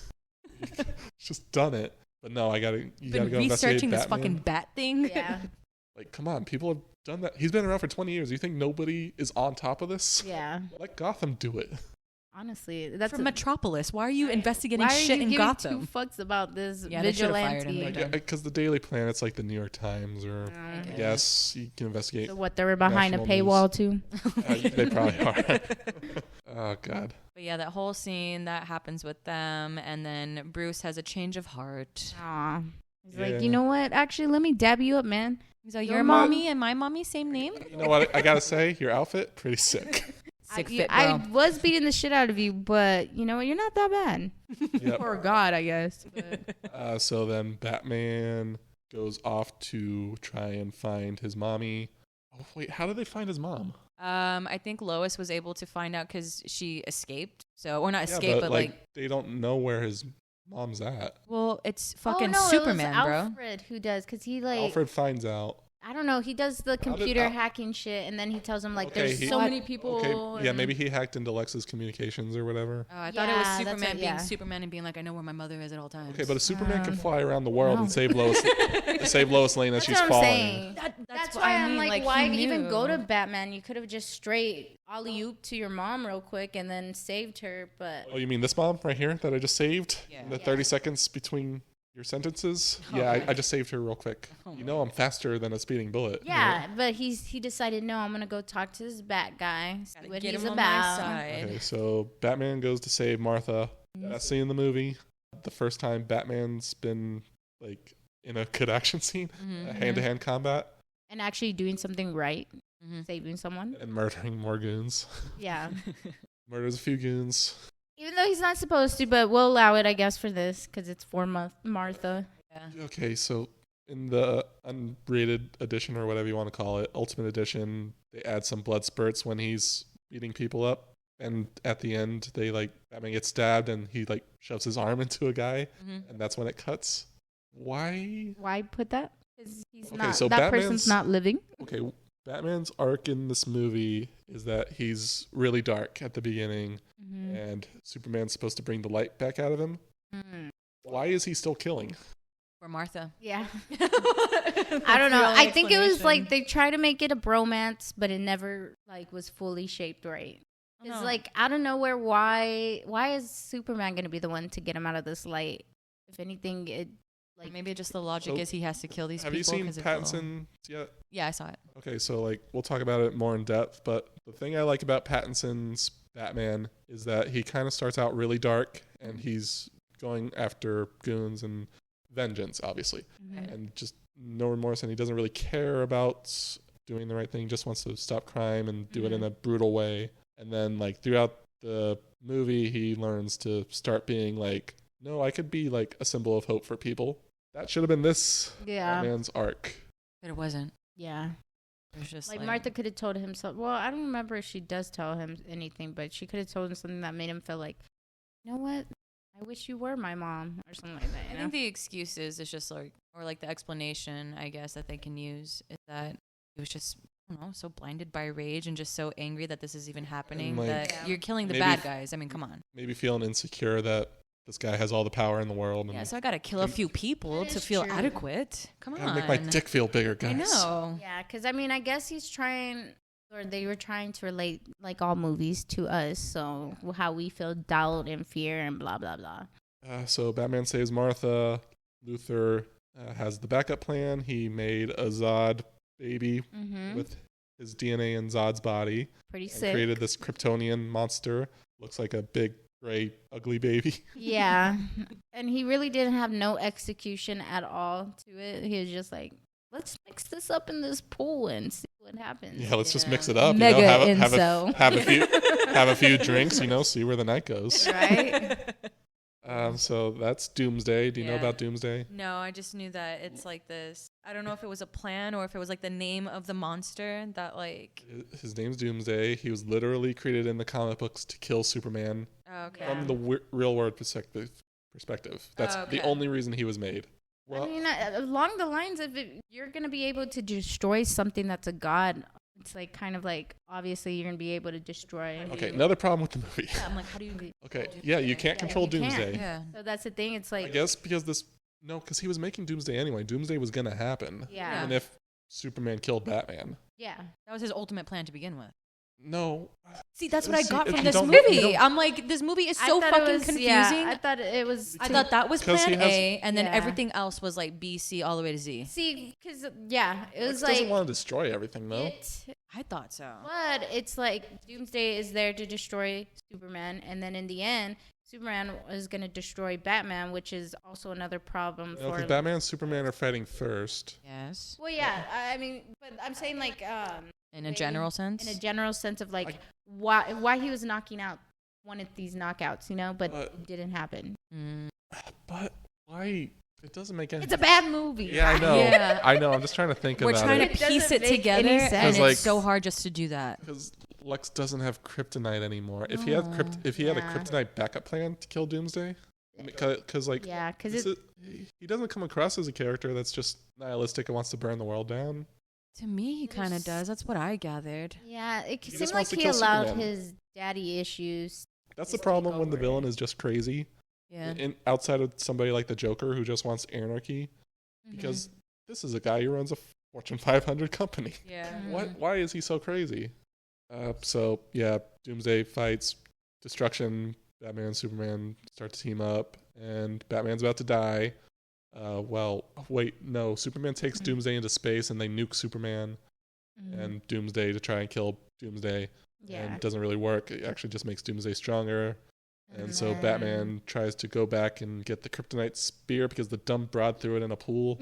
Just done it. But no, you gotta Been go investigate researching this Batman. fucking bat thing. Yeah. Like, come on, people have done that. He's been around for 20 years. You think nobody is on top of this? Yeah. Let Gotham do it. Honestly, that's From a, Metropolis. Why are you investigating why are shit you in giving Gotham? two fucks about this Yeah, they should've fired him. vigilante? Done. Because the Daily Planet's like the New York Times, or Uh, I guess you can investigate. So what? They were behind a National paywall too. They probably are. Oh God. But yeah, that whole scene that happens with them, and then Bruce has a change of heart. Aw. He's Yeah. like, you know what? Actually, let me dab you up, man. He's like, your mommy and my mommy, same name? You know what? I gotta say, your outfit, pretty sick. Sick fit, bro. I was beating the shit out of you, but you know what? You're not that bad. Yep. Poor God, I guess. So then Batman goes off to try and find his mommy. Oh, wait, how did they find his mom? I think Lois was able to find out because she escaped. So, or not escaped, but like they don't know where his mom's at. well, it's fucking no, Superman, it was bro. Alfred who does, because he like Alfred finds out. I don't know. He does the computer hacking shit, and then he tells him like, "There's so many people." Okay, yeah, maybe he hacked into Lex's communications or whatever. Oh, I thought it was Yeah, that's Superman what- being yeah. Superman and being like, I know where my mother is at all times. Okay, but a Superman can fly around the world and save Lois Lane as That's she's what I'm falling. saying. That's what why I I'm mean, like, he why even knew. go to Batman? You could have just straight alley-oop to your mom real quick and then saved her. But Oh, you mean this mom right here that I just saved? Yeah. In the 30 seconds between your sentences? Oh, Yeah, my I just saved her real quick. You know I'm faster than a speeding bullet. yeah, but he decided, no, I'm gonna go talk to this Bat guy, see Gotta what get he's him on my about. side. Okay, so Batman goes to save Martha. Mm-hmm. That scene in the movie, the first time Batman's been like in a good action scene, Mm-hmm. hand-to-hand combat, And actually doing something right, Mm-hmm. saving someone. and murdering more goons. Yeah. Murders a few goons. Even though he's not supposed to, but we'll allow it, I guess, for this because it's for Martha. Yeah. Okay, so in the unrated edition or whatever you want to call it, Ultimate Edition, they add some blood spurts when he's beating people up. And at the end, Batman gets stabbed and he shoves his arm into a guy, Mm-hmm. and that's when it cuts. Why? Why put that? Because he's Okay, not. so That Batman's- person's not living. Okay, Batman's arc in this movie is that he's really dark at the beginning, Mm-hmm. and Superman's supposed to bring the light back out of him. Mm. Why is he still killing? For Martha. Yeah. I I don't know. I think it was like they try to make it a bromance, but it never was fully shaped right. It's out of nowhere. Why is Superman gonna be the one to get him out of this light? If anything, it maybe just the logic So, is he has to kill these Have people. you seen 'cause it's a little- Pattinson yet? Yeah, I saw it. Okay, so we'll talk about it more in depth, but the thing I like about Pattinson's Batman is that he kind of starts out really dark and he's going after goons and vengeance, obviously, and just no remorse, and he doesn't really care about doing the right thing, just wants to stop crime and do it in a brutal way. And then throughout the movie, he learns to start being no, I could be a symbol of hope for people. That should have been this Yeah. Batman's arc. But it wasn't. Yeah. It was just Martha could have told him something. Well, I don't remember if she does tell him anything, but she could have told him something that made him feel like, you know what? I wish you were my mom or something like that. I think the excuse is just or the explanation, I guess, that they can use is that he was just, I don't know, so blinded by rage and just so angry that this is even happening And, that you're killing the maybe bad guys. I mean, come on. Maybe feeling insecure that this guy has all the power in the world. And Yeah, so I got to kill a few people That to is feel true. adequate. Come gotta on. make my dick feel bigger, guys. I know. Yeah, because I guess he's trying, or they were trying to relate, like all movies, to us. So how we feel doubt and fear and blah, blah, blah. So Batman saves Martha. Luthor has the backup plan. He made a Zod baby with his DNA in Zod's body. Pretty And sick. created this Kryptonian monster. Looks like a big, gray, ugly baby. Yeah. And he really didn't have no execution at all to it. He was just like, let's mix this up in this pool and see what happens. Yeah, let's just mix it up. Mega have a few drinks. See where the night goes. Right? So that's Doomsday. Do you know Yeah. about Doomsday? No, I just knew that it's like this. I don't know if it was a plan or if it was the name of the monster that His name's Doomsday. He was literally created in the comic books to kill Superman Oh, okay. from the real world perspective. That's okay. the only reason he was made. I Well, mean, along the lines of you're going to be able to destroy something that's a god. It's obviously you're going to be able to destroy. okay, another problem with the movie. Yeah, I'm like, how do you? Okay, yeah, you can't control you can't. Doomsday. Yeah. So that's the thing. It's I guess because he was making Doomsday anyway. Doomsday was gonna happen. Yeah. Even if Superman killed Batman. Yeah. That was his ultimate plan to begin with. No. See, that's what I See, got if from you this don't- you movie. don't- I'm like, this movie is I so thought fucking it was, confusing. Yeah, I thought it was. I thought that was 'Cause plan he has- A, and then Yeah. everything else was B, C, all the way to Z. See, because it was Lex doesn't want to destroy everything though. I thought so. But it's Doomsday is there to destroy Superman, and then in the end, Superman is going to destroy Batman, which is also another problem No, for. because Batman and Superman are fighting first. Yes. Well, yeah, I mean, but I'm saying like In a general sense. in a general sense of like why he was knocking out one of these knockouts, but it didn't happen. But why? It doesn't make any. It's a bad movie. Yeah, I know. Yeah. I know. I'm just trying to think We're about trying it. to piece doesn't it make together, any and sense. it's Like- so hard just to do that. Because Lex doesn't have kryptonite anymore. If he had a Yeah. kryptonite backup plan to kill Doomsday, because like Yeah, because he doesn't come across as a character that's just nihilistic and wants to burn the world down. To me, he kind of does. That's what I gathered. yeah, it He seemed just like wants to he kill allowed Superman. his daddy issues. That's the Just take problem when the over. villain is just crazy. Yeah. And outside of somebody like the Joker who just wants anarchy, because this is a guy who runs a Fortune 500 company. Yeah. Why is he so crazy? So yeah, Doomsday fights, destruction. Batman and Superman start to team up, and Batman's about to die. Superman takes Doomsday into space, and they nuke Superman and Doomsday to try and kill Doomsday. Yeah. And it doesn't really work. It actually just makes Doomsday stronger. And so then- Batman tries to go back and get the kryptonite spear because the dumb broad threw it in a pool.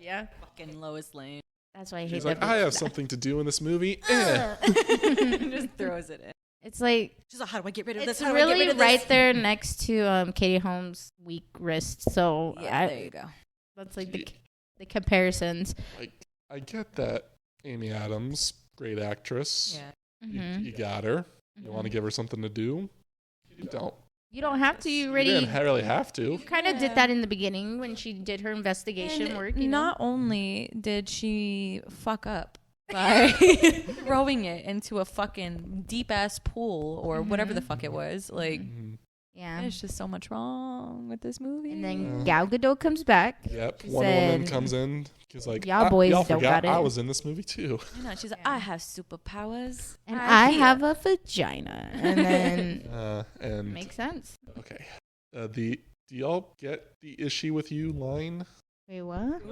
Yeah. Fucking Lois Lane. That's why I hate She's that. like, I have bitch. something to do in this movie. Just throws it in. It's like She's like, how do I get rid of it's this? How do I get rid really of right this? there next to Katie Holmes' weak wrist. So Yeah, there you go. that's like the comparisons. I get that Amy Adams, great actress. Yeah. You got her. You want to give her something to do? You don't. You don't have to. You You already didn't really have to. kind of did that in the beginning when she did her investigation And work. not only did she fuck up by throwing it into a fucking deep ass pool or whatever the fuck it was, like Yeah. there's just so much wrong with this movie. And then Gal Gadot comes back. Yep. She Wonder Woman said, comes in. She's like, y'all boys y'all don't forgot got it." I was in this movie too. I know, she's like, I have superpowers. And I have a vagina. And then And makes sense. okay. Do y'all get the "Is she with you" line? Wait, what?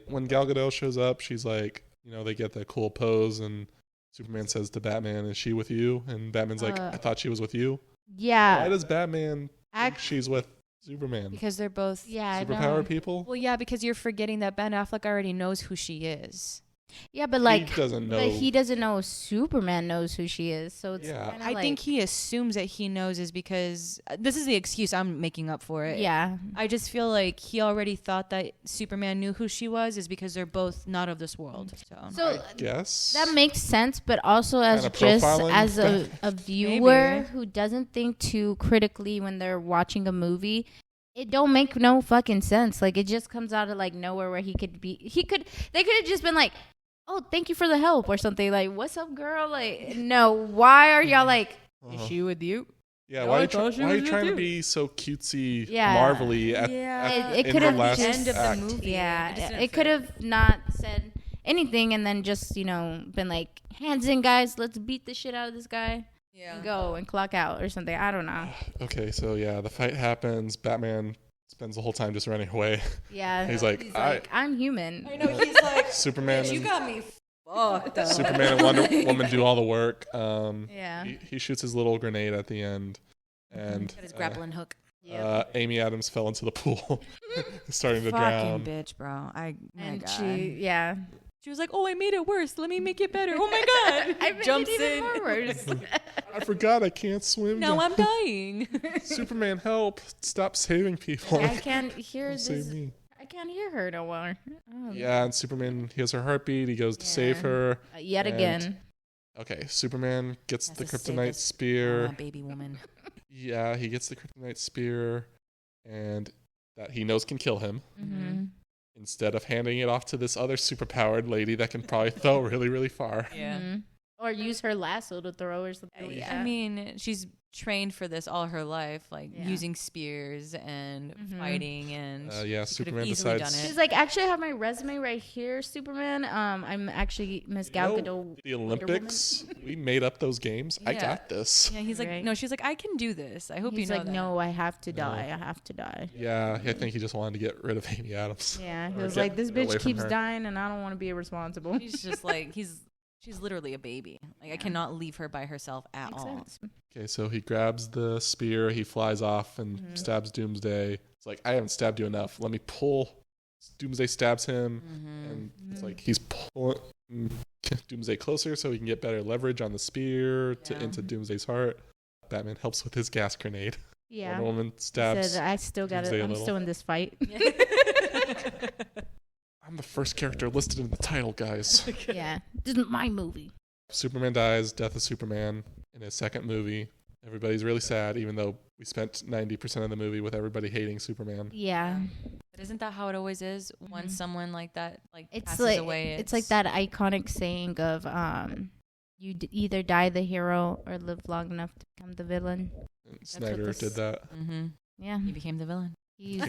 When Gal Gadot shows up, she's like, they get that cool pose, and Superman says to Batman, "Is she with you?" And Batman's like, "I thought she was with you." Why Yeah. does Batman think she's with Superman? Because they're both I know. Superpower people? Well, yeah, because you're forgetting that Ben Affleck already knows who she is. Yeah, but like, he doesn't know. but he doesn't know Superman knows who she is. So it's Yeah. kinda I like, think he assumes that he knows is because this is the excuse I'm making up for it. Yeah. I just feel like he already thought that Superman knew who she was is because they're both not of this world. So I guess. that makes sense, but also as Kinda just profiling as a viewer Maybe. who doesn't think too critically when they're watching a movie, it don't make no fucking sense. Like it just comes out of like nowhere where they could have just been like, "Oh, thank you for the help" or something. Like, "What's up, girl?" Like, no, why are y'all like, "Is she with you?" Yeah, No, why I are thought she you was trying to with be so cutesy, Yeah. marvelly at It in could the have last end of the act? movie. Yeah, It just didn't it could have not said anything and then just been like, "Hands in, guys, let's beat the shit out of this guy and go and clock out" or something. I don't know. Okay, so yeah, the fight happens. Batman spends the whole time just running away. Yeah, He's like, I'm human. I know he's like, Superman. you got me fucked up. Superman and Wonder Woman do all the work. Yeah. He shoots his little grenade at the end, and Got his grappling hook. Amy Adams fell into the pool, starting to Fucking drown. bitch, bro. My And God. she was like, "Oh, I made it worse. Let me make it better." Oh my God! I made Jumps it even in. more worse. I forgot I can't swim. Now I'm dying. Superman, help! Stop saving people. I can't hear Save this. me. I can't hear her no more. Oh. Yeah, and Superman hears her heartbeat. He goes to save Yeah. her. Yet And- again. Okay, Superman gets Has the to save kryptonite this spear. baby woman. Yeah, he gets the kryptonite spear, and that he knows can kill him. Mm-hmm. Instead of handing it off to this other superpowered lady that can probably throw really, really far. Yeah. Mm-hmm. Or use her lasso to throw or something. I mean, she's trained for this all her life, like Yeah. using spears and Mhm. fighting, and Yeah, she could have Superman easily decides. done She's it. like, "Actually, I have my resume right here, Superman. I'm actually Miss Gal You know, Gadot. the Wonder Olympics, we made up those games. I Yeah. got this. Yeah, he's like, Right. no, she's like, I can do this. I hope He's you know like, that. "No, I have to No. die. I have to die." Yeah, I think he just wanted to get rid of Amy Adams. Yeah, he Or was get like, "This away bitch from keeps her. dying, and I don't want to be responsible." He's just like, he's She's literally a baby. Like I cannot leave her by herself at Makes all. sense. Okay, so he grabs the spear, he flies off and stabs Doomsday. It's like, I haven't stabbed you enough. Let me pull. Doomsday stabs him, and it's like he's pulling Doomsday closer so he can get better leverage on the spear into Doomsday's heart. Batman helps with his gas grenade. Yeah. Wonder Woman stabs. I still got it. I'm still in this fight. I'm the first character listed in the title, guys. Yeah. This is my movie. Superman dies, Death of Superman, in his second movie. Everybody's really sad, even though we spent 90% of the movie with everybody hating Superman. Yeah. But isn't that how it always is? Once someone like that It's passes like away, it's like that iconic saying of you either die the hero or live long enough to become the villain. And Snyder did that. Yeah. He became the villain. He's the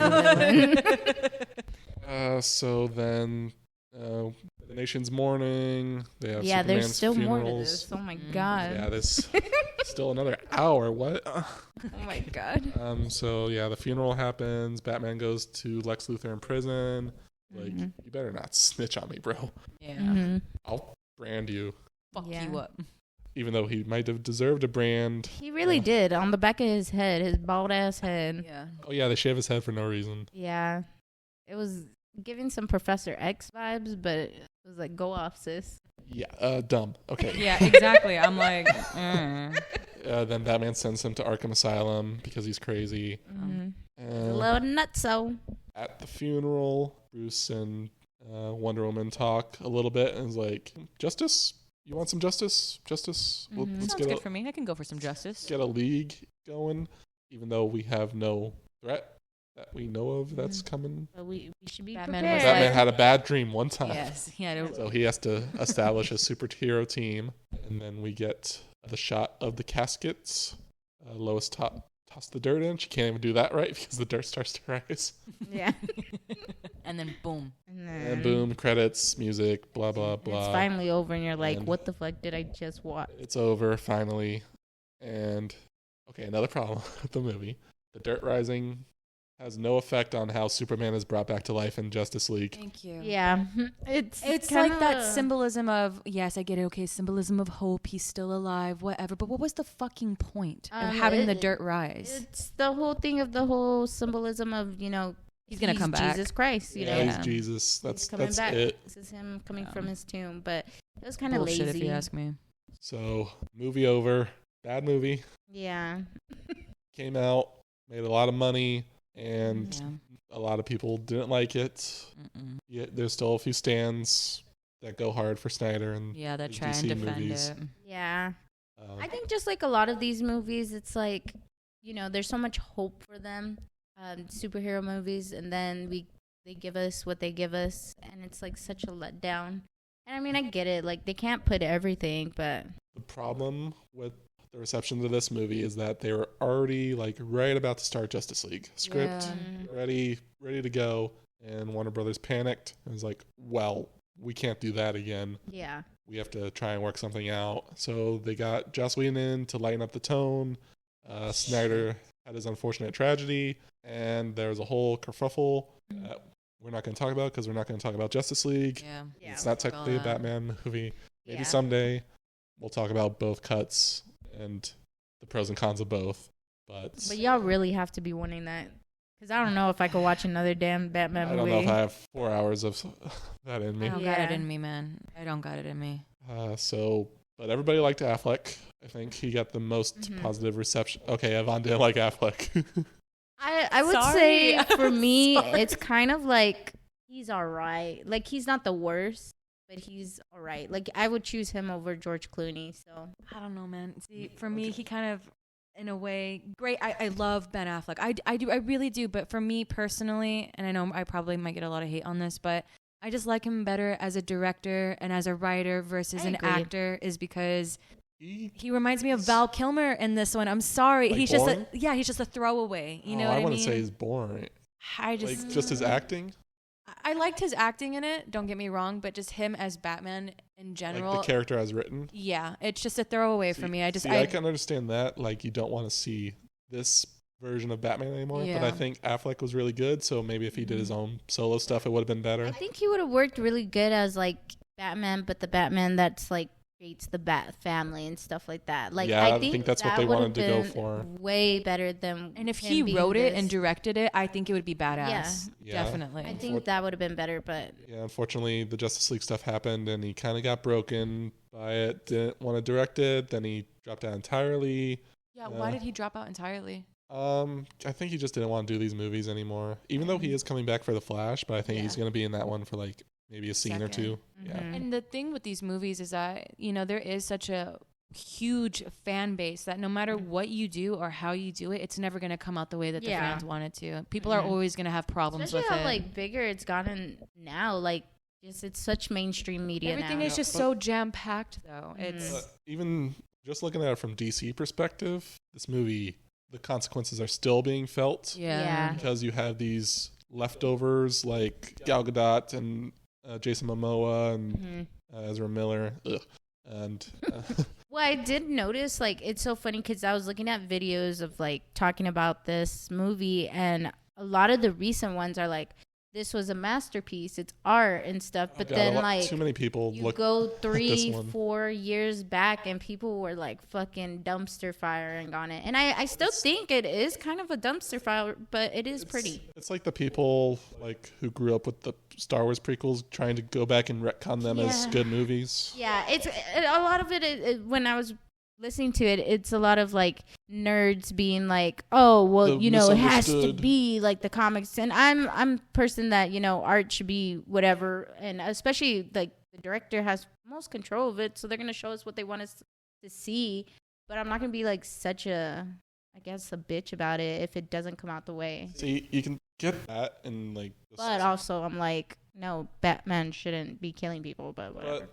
villain. So then the nation's mourning. They have Yeah, Superman's there's still more to funerals. this. Oh my god. Yeah, there's still another hour. What? Oh my god. So yeah, the funeral happens. Batman goes to Lex Luthor in prison. Like, you better not snitch on me, bro. Yeah. I'll brand you. Fuck Yeah. you up. Even though he might have deserved a brand. He really did. On the back of his head, his bald ass head. Yeah. Oh yeah, they shave his head for no reason. Yeah. It was giving some Professor X vibes, but it was like, go off, sis. Yeah, dumb. Okay. Yeah, exactly. I'm like, Then Batman sends him to Arkham Asylum because he's crazy. A And little nutso. at the funeral, Bruce and Wonder Woman talk a little bit and is like, justice? You want some justice? Justice? Let's sounds good for me. I can go for some justice. get a league going, even though we have no threat that we know of that's coming. But we should be Batman prepared. was Batman like- had a bad dream one time. Yes. He had a, So he has to establish a superhero team. And then we get the shot of the caskets. Lois tossed the dirt in. She can't even do that right because the dirt starts to rise. Yeah. and then boom. And boom, credits, music, blah, blah, blah. It's finally over, and you're like, And- what the fuck did I just watch? It's over, finally. And, okay, another problem with the movie. The dirt rising has no effect on how Superman is brought back to life in Justice League. Thank you. Yeah. It's like that symbolism of, yes, I get it, okay, symbolism of hope, he's still alive, whatever. But what was the fucking point of having the dirt rise? It's the whole thing of the whole symbolism of, He's gonna come back. Jesus Christ, you know. Yeah, he's Jesus. He's That's back. it. This is him coming from his tomb, but it was kind of Bullshit, lazy. if you ask me. So, movie over. Bad movie. Yeah. Came out, made a lot of money, and Yeah. a lot of people didn't like it. Mm-mm. Yet there's still a few stands that go hard for Snyder and Yeah, that these try and DC defend movies. it. Yeah. I um, think just like a lot of these movies, it's like, there's so much hope for them, superhero movies, and then they give us what they give us, and it's like such a letdown. And I mean, I get it, like they can't put everything, but the problem with the reception to this movie is that they were already like right about to start Justice League script, ready to go, and Warner Brothers panicked and was like, well, we can't do that again. yeah. We have to try and work something out. So they got Joss Whedon in to lighten up the tone. Snyder had his unfortunate tragedy, and there was a whole kerfuffle that we're not going to talk about because we're not going to talk about Justice League. Yeah. It's not technically a Well, Batman movie. Maybe Yeah. someday we'll talk about both cuts and the pros and cons of both. But But y'all really have to be wanting that, because I don't know if I could watch another damn Batman I movie. don't know if I have 4 hours of that in I me. don't got Yeah. it in me, man. I don't got it in me. But everybody liked Affleck. I think he got the most positive reception. Okay, Yvonne didn't like Affleck. I would Sorry. say for I'm me, sorry. it's kind of like he's all right. Like he's not the worst, but he's all right. Like I would choose him over George Clooney. So I don't know, man. See, for me, he kind of, in a way, great. I love Ben Affleck. I do. I really do. But for me personally, and I know I probably might get a lot of hate on this, but I just like him better as a director and as a writer versus I an agree. actor, is because He he reminds me of Val Kilmer in this one. I'm sorry. Like he's boring? he's just a throwaway. You know I what I mean? want to say he's boring. I just Like just his acting, I liked his acting in it. Don't get me wrong, but just him as Batman in general. like the character as written. Yeah, it's just a throwaway for me. I can understand that. Like you don't want to see this version of Batman anymore. But Yeah. I think Affleck was really good. So maybe if he did his own solo stuff, it would have been better. I think he would have worked really good as like Batman, but the Batman that's like creates the Bat family and stuff like that. Like, Yeah, I I think that's what that they would've wanted to go been for. Way better than. And if him he being wrote it this. and directed it, I think it would be badass. Yeah. Definitely. I think that would have been better, but Yeah, unfortunately, the Justice League stuff happened, and he kind of got broken by it. Didn't want to direct it. Then he dropped out entirely. Yeah, why did he drop out entirely? I think he just didn't want to do these movies anymore. Even though he is coming back for The Flash, but I think he's going to be in that one for like maybe a scene or two. Yeah. And the thing with these movies is that, you know, there is such a huge fan base that no matter what you do or how you do it, it's never going to come out the way that the fans want it to. People are always going to have problems especially with how it. like bigger it's gotten now. Like, just it's such mainstream media Everything now. is just so jam-packed, though. It's Even just looking at it from DC perspective, this movie, the consequences are still being felt. Yeah. Because you have these leftovers like Gal Gadot and Jason Momoa and Ezra Miller. Ugh. And Well, I did notice, like, it's so funny because I was looking at videos of, like, talking about this movie, and a lot of the recent ones are like, this was a masterpiece, it's art and stuff. But then, like, too many people you look go this 3-4 years back, and people were, like, fucking dumpster firing on it. And I still think it is kind of a dumpster fire, but it is pretty. It's like the people like who grew up with the Star Wars prequels trying to go back and retcon them as good movies. Yeah, it's a lot of it, when I was listening to it, it's a lot of like nerds being like, oh, well, The you know, it has to misunderstood. be like the comics. And I'm a person that, you know, art should be whatever. And especially like the director has most control of it. So they're going to show us what they want us to see. But I'm not going to be like such a, I guess, a bitch about it if it doesn't come out the way. See, you can get that and like. But also I'm like, no, Batman shouldn't be killing people, but whatever.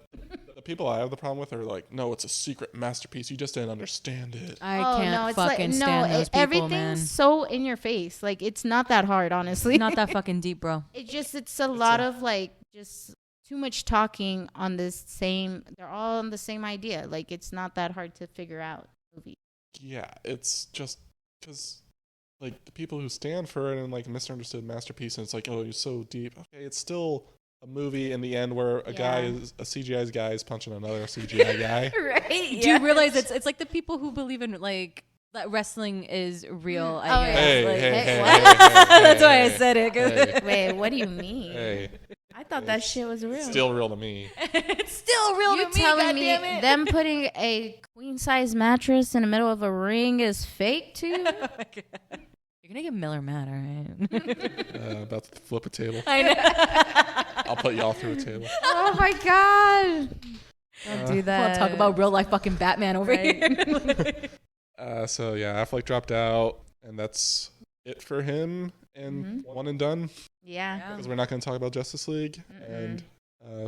But the people I have the problem with are like, no, it's a secret masterpiece. You just didn't understand it. I can't fucking stand those people, everything's man. so in your face. Like, it's not that hard, honestly. Not that fucking deep, bro. It's a lot of like just too much talking on this same. They're all on the same idea. Like, it's not that hard to figure out movie. Yeah, it's just because like the people who stand for it and like misunderstood masterpiece, and it's like, oh, you're so deep. Okay, it's still a movie in the end where a CGI guy is punching another CGI guy. Right? Do you realize it's like the people who believe in like that wrestling is real? I guess. Hey, Like, hey, hey, what? hey, hey, That's why I hey, said it. hey, Wait, what do you mean? hey. I thought that shit was real. Still real to me. It's still real You to me. telling me goddammit. them putting a queen size mattress in the middle of a ring is fake too? You're gonna get Miller mad, all right? About to flip a table. I know. I'll put y'all through a table. Oh my god! Don't do We'll that. talk about real life fucking Batman over here. So yeah, Affleck dropped out, and that's it for him. And one and done, Yeah. because we're not going to talk about Justice League. And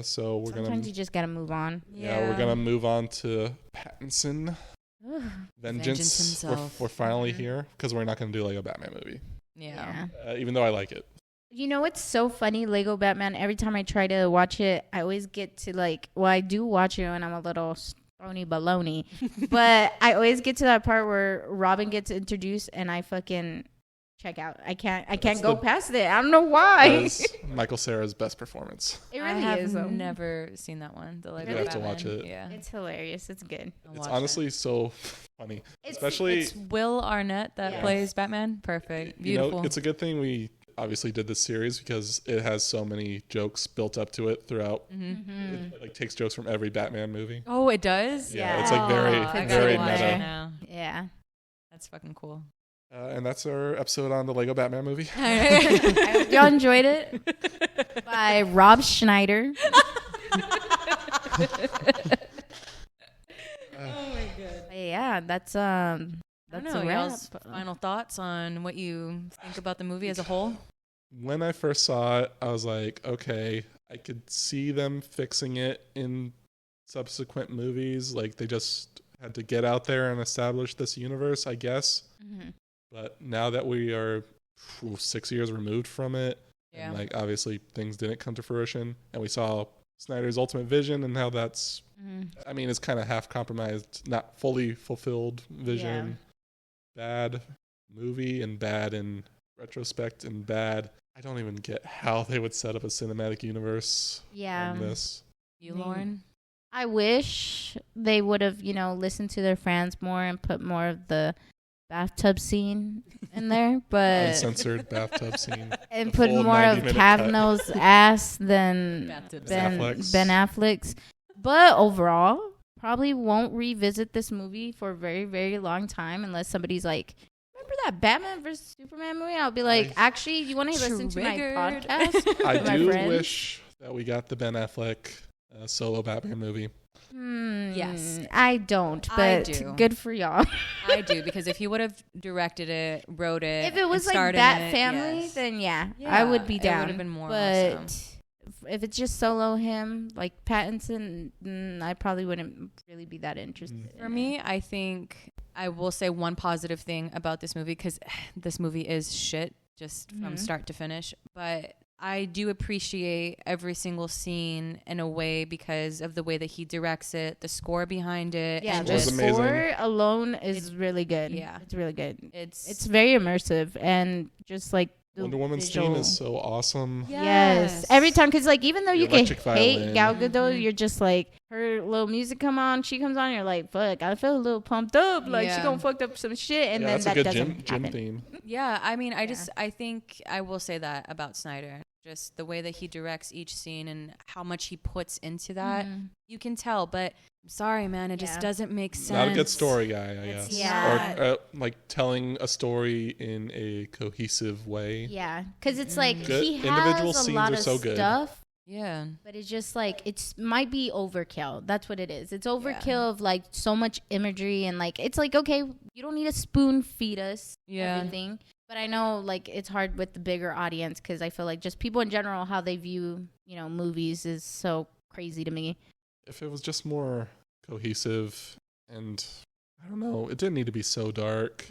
so we're Sometimes gonna you just gotta move on. we're gonna move on to Pattinson. Vengeance Vengeance. himself. We're finally here because we're not going to do like a Batman movie, Yeah. even though I like it. You know what's so funny? Lego Batman, every time I try to watch it, I always get to like, well, I do watch it when I'm a little stony baloney, but I always get to that part where Robin gets introduced and I fucking check out. I can't go past it. I don't know why. That's Michael Cera's best performance. It I really have is. Though. never seen that one. The Lego You have to Batman. watch it. Yeah. It's hilarious. It's good. I'll It's watch honestly so funny, It's- especially It's Will Arnett that Yes. plays Batman. Perfect. you Beautiful. know, it's a good thing we obviously did this series because it has so many jokes built up to it throughout. It like takes jokes from every Batman movie. oh, it does? Yeah, it's like very, I gotta very watch meta. it now. Yeah. That's fucking cool. And that's our episode on the Lego Batman movie. I hope y'all enjoyed it. By Rob Schneider. Yeah, that's I don't that's know, a wrap. y'all's final thoughts on what you think about the movie as a whole? When I first saw it, I was like, okay, I could see them fixing it in subsequent movies. Like they just had to get out there and establish this universe, I guess. But now that we are 6 years removed from it, Yeah. and like obviously things didn't come to fruition, and we saw Snyder's Ultimate Vision and how that's, I mean, it's kind of half compromised, not fully fulfilled vision. Bad movie and bad in retrospect and bad. I don't even get how they would set up a cinematic universe Yeah. on this. You, Lauren? I wish they would have, listened to their fans more and put more of the bathtub scene in there, but Uncensored bathtub scene. and The put full more of 90-minute Cavanaugh's ass than Bathtub Ben Affleck's. Ben Affleck's. But overall, probably won't revisit this movie for a very, very long time unless somebody's like, remember that Batman versus Superman movie? I'll be like, actually, you want to listen to my Triggered. podcast? I with my do friends? wish that we got the Ben Affleck solo Batman movie. Yes. I don't, but I do. good for y'all. I do, because if he would have directed it, wrote it, If it was and like starred in that it, family, yes. then I Yeah, would be it down. would've been more but awesome. if it's just solo him, like Pattinson, I probably wouldn't really be that interested. For in me, it. I think I will say one positive thing about this movie, because this movie is shit just from start to finish, but I do appreciate every single scene in a way because of the way that he directs it, the score behind it. Yeah, and the was just amazing. score alone is really good. Yeah. It's really good. it's It's very immersive and just like the Wonder Woman's visual. theme is so awesome. Yes. Every time, because like even though The you can electric hate violin. Gal Gadot, you're just like her little music come on, she comes on, you're like, fuck, I feel a little pumped up, like she Yeah. gonna fucked up some shit, and Yeah, then that's that a good doesn't gym happen. theme. Yeah, I mean, I think I will say that about Snyder. Just the way that he directs each scene and how much he puts into that, you can tell. But I'm sorry, man, it just Yeah. doesn't make sense. Not a good story guy, I It's guess. Yeah. Or like telling a story in a cohesive way. Yeah, because it's like Good- he individual has a scenes lot are of so good. stuff, Yeah. but it's just like it's might be overkill. That's what it is. It's overkill of like so much imagery and like it's like okay, you don't need to spoon feed us Yeah. everything. But I know like it's hard with the bigger audience because I feel like just people in general how they view movies is so crazy to me. If it was just more cohesive and I don't know, it didn't need to be so dark.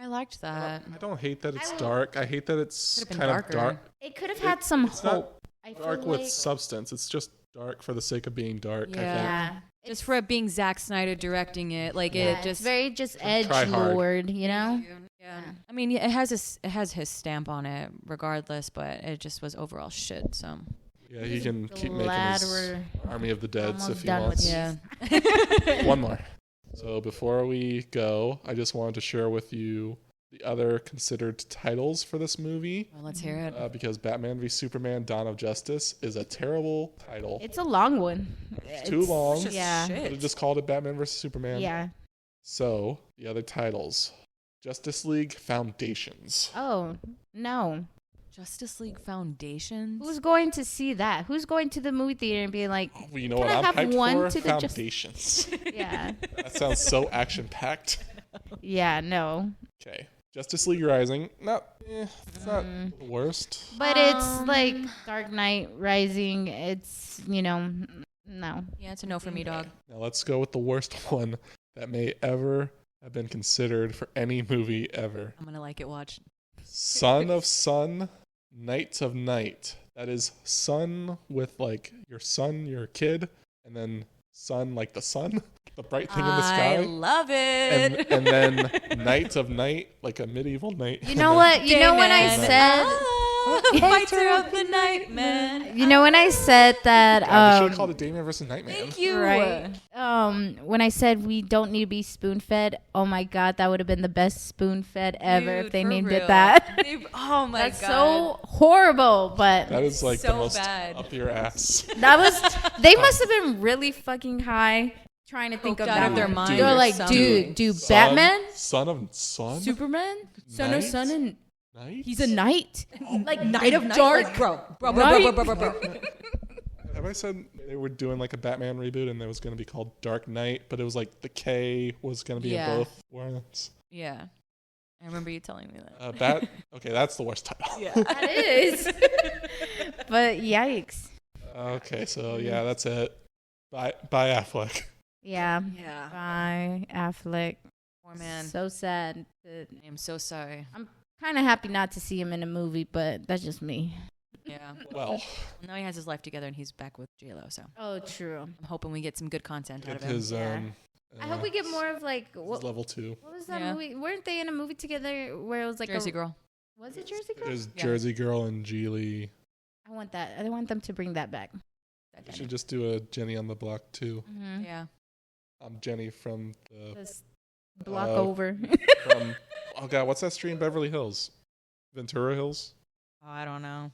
I liked that. I don't hate that it's I- dark. I hate that it's Could've been kind darker. of dark. It could have had some It's not hope. I feel dark with like, substance. It's just dark for the sake of being dark. I yeah. Just for it being Zack Snyder directing it, like Yeah, it it's just very just edge Try hard. lord, Yeah. Yeah. I mean, it has his stamp on it, regardless. But it just was overall shit. So think. Yeah, he can keep making Glad his we're Army of the Dead almost if he done with wants. yeah. One more. So before we go, I just wanted to share with you the other considered titles for this movie. Well, let's hear it. Because Batman v Superman: Dawn of Justice is a terrible title. It's a long one. It's too long. just Yeah. shit. Could have just called it Batman vs Superman. Yeah. So the other titles: Justice League Foundations. Oh, no. Justice League Foundations. Who's going to see that? Who's going to the movie theater and be like, Well, you know Can what I I'm have hyped one for? to the Foundations. yeah. That sounds so action packed. Yeah, no. Okay. Justice League Rising. It's not the worst. But it's like Dark Knight Rising. It's, no. Yeah, it's a no for me, dog. Now let's go with the worst one that may ever have been considered for any movie ever. I'm gonna like it. Watch. Son of Sun, Knights of Night. That is sun with like your son, your kid, and then sun like the sun, the bright thing in the I sky. love And, it. and then Knights of Night, like a medieval knight. You know what? You know when I Dayman. said... Fighter of the night, man. You know when I said that... God, they should have called it Dayman versus Nightman. Thank you. Right. When I said we don't need to be spoon fed, oh my god, that would have been the best spoon fed ever if Dude, they for named real. it that. Oh my That's god. so horrible, but That is like the So most bad. up your ass. that was they must have been really fucking high trying to think of Coked out that of their one. mind They're or like, something. dude, Son- Batman, Son of Sun? Superman, son Knight? of sun, and Night? he's a knight, like Knight of Night, Dark. like, bro. Have I said they were doing like a Batman reboot and it was going to be called Dark Knight, but it was like the K was going to be Yeah. in both words? Yeah. I remember you telling me that. Okay, that's the worst title. Yeah. That is, but yikes. Okay, so yeah, that's it. Bye, Affleck. Yeah, Yeah. bye, Affleck. Poor man. So sad. I am so sorry. Kind of happy not to see him in a movie, but that's just me. Yeah. Well, Now he has his life together and he's back with J-Lo, so Oh, true. I'm hoping we get some good content out get of him. his Yeah. I hope we get more of like his what level 2. was that Yeah. movie? Weren't they in a movie together where it was like Jersey Girl. Was it Jersey Girl? There's Yeah. Jersey Girl and Geely. I want that. I want them to bring that back. We should just do a Jenny on the Block too. Mm-hmm. Yeah. I'm Jenny from the This block over. from oh god, what's that street in Beverly Hills? Ventura Hills? Oh, I don't know.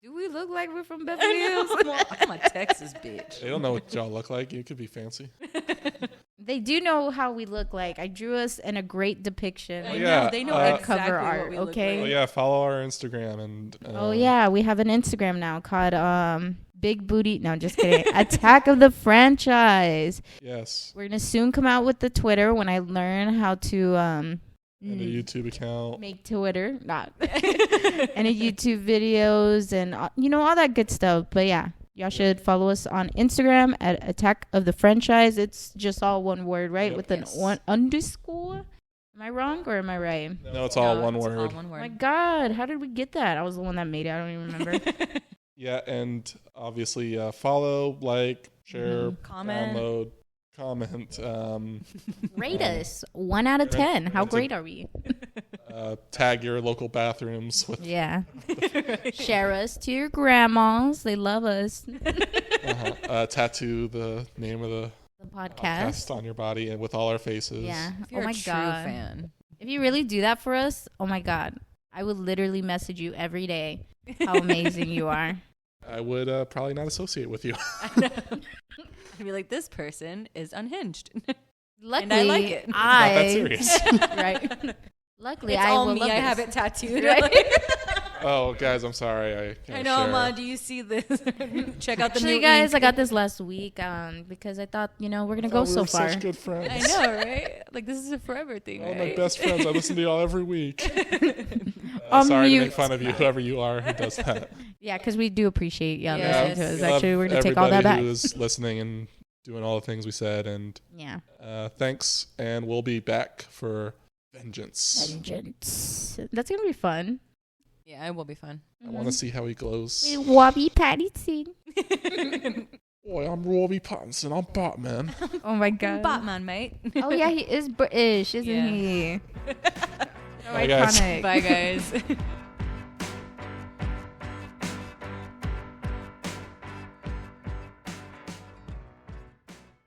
Do we look like we're from Beverly Hills? I'm a Texas bitch. They don't know what y'all look like. You could be fancy. They do know how we look like. I drew us in a great depiction. Oh, yeah. They know Cover exactly art, what we look okay? Oh like. yeah, follow our Instagram and Oh yeah, we have an Instagram now called Big Booty. No, just kidding. Attack of the Franchise. yes. We're gonna soon come out with the Twitter when I learn how to And a YouTube account. make Twitter, not and a YouTube videos and all that good stuff. But yeah, y'all should follow us on Instagram at Attack of the Franchise. It's just all one word, right? Yep. With an one underscore. Am I wrong or am I right? No, it's all one it's word. all one Oh word. my God, how did we get that? I was the one that made it. I don't even remember. Yeah, and obviously follow, like, share, Comment. download, comment, Rate us 1 out of 10. How great are we? tag your local bathrooms with Yeah. Share us to your grandmas. They love us. tattoo the name of the The podcast. podcast on your body and with all our faces. Yeah. If you're Oh my a true God. fan. If you really do that for us, oh my God, I would literally message you every day how amazing you are. I would probably not associate with you. I'd be like, this person is unhinged. Luckily, I like it. Not that serious. right. Luckily, It's I all will me. love I this. have it tattooed. Right? Oh, guys, I'm sorry. I I can't know, share. Ma. Do you see this? Check out the Actually, new guys, ink. I got this last week because I thought, we're going to Oh, go we so were far. Such good friends. I know, right? Like, this is a forever thing, All right? my best friends. I listen to y'all every week. On Sorry to mute. make fun of you, whoever you are who does that. Yeah, because we do appreciate y'all Yes. listening to us. We love Actually, we're going to take all that everybody back. who is listening and doing all the things we said. And Yeah. thanks. And we'll be back for Vengeance. Vengeance. That's going to be fun. Yeah, it will be fun. I want to see how he glows. With Wobby Pattinson. Boy, I'm Robbie Pattinson. I'm Batman. Oh my God. Batman, mate. Oh yeah, he is British, isn't Yeah. he? Bye, guys. Iconic. Bye, guys.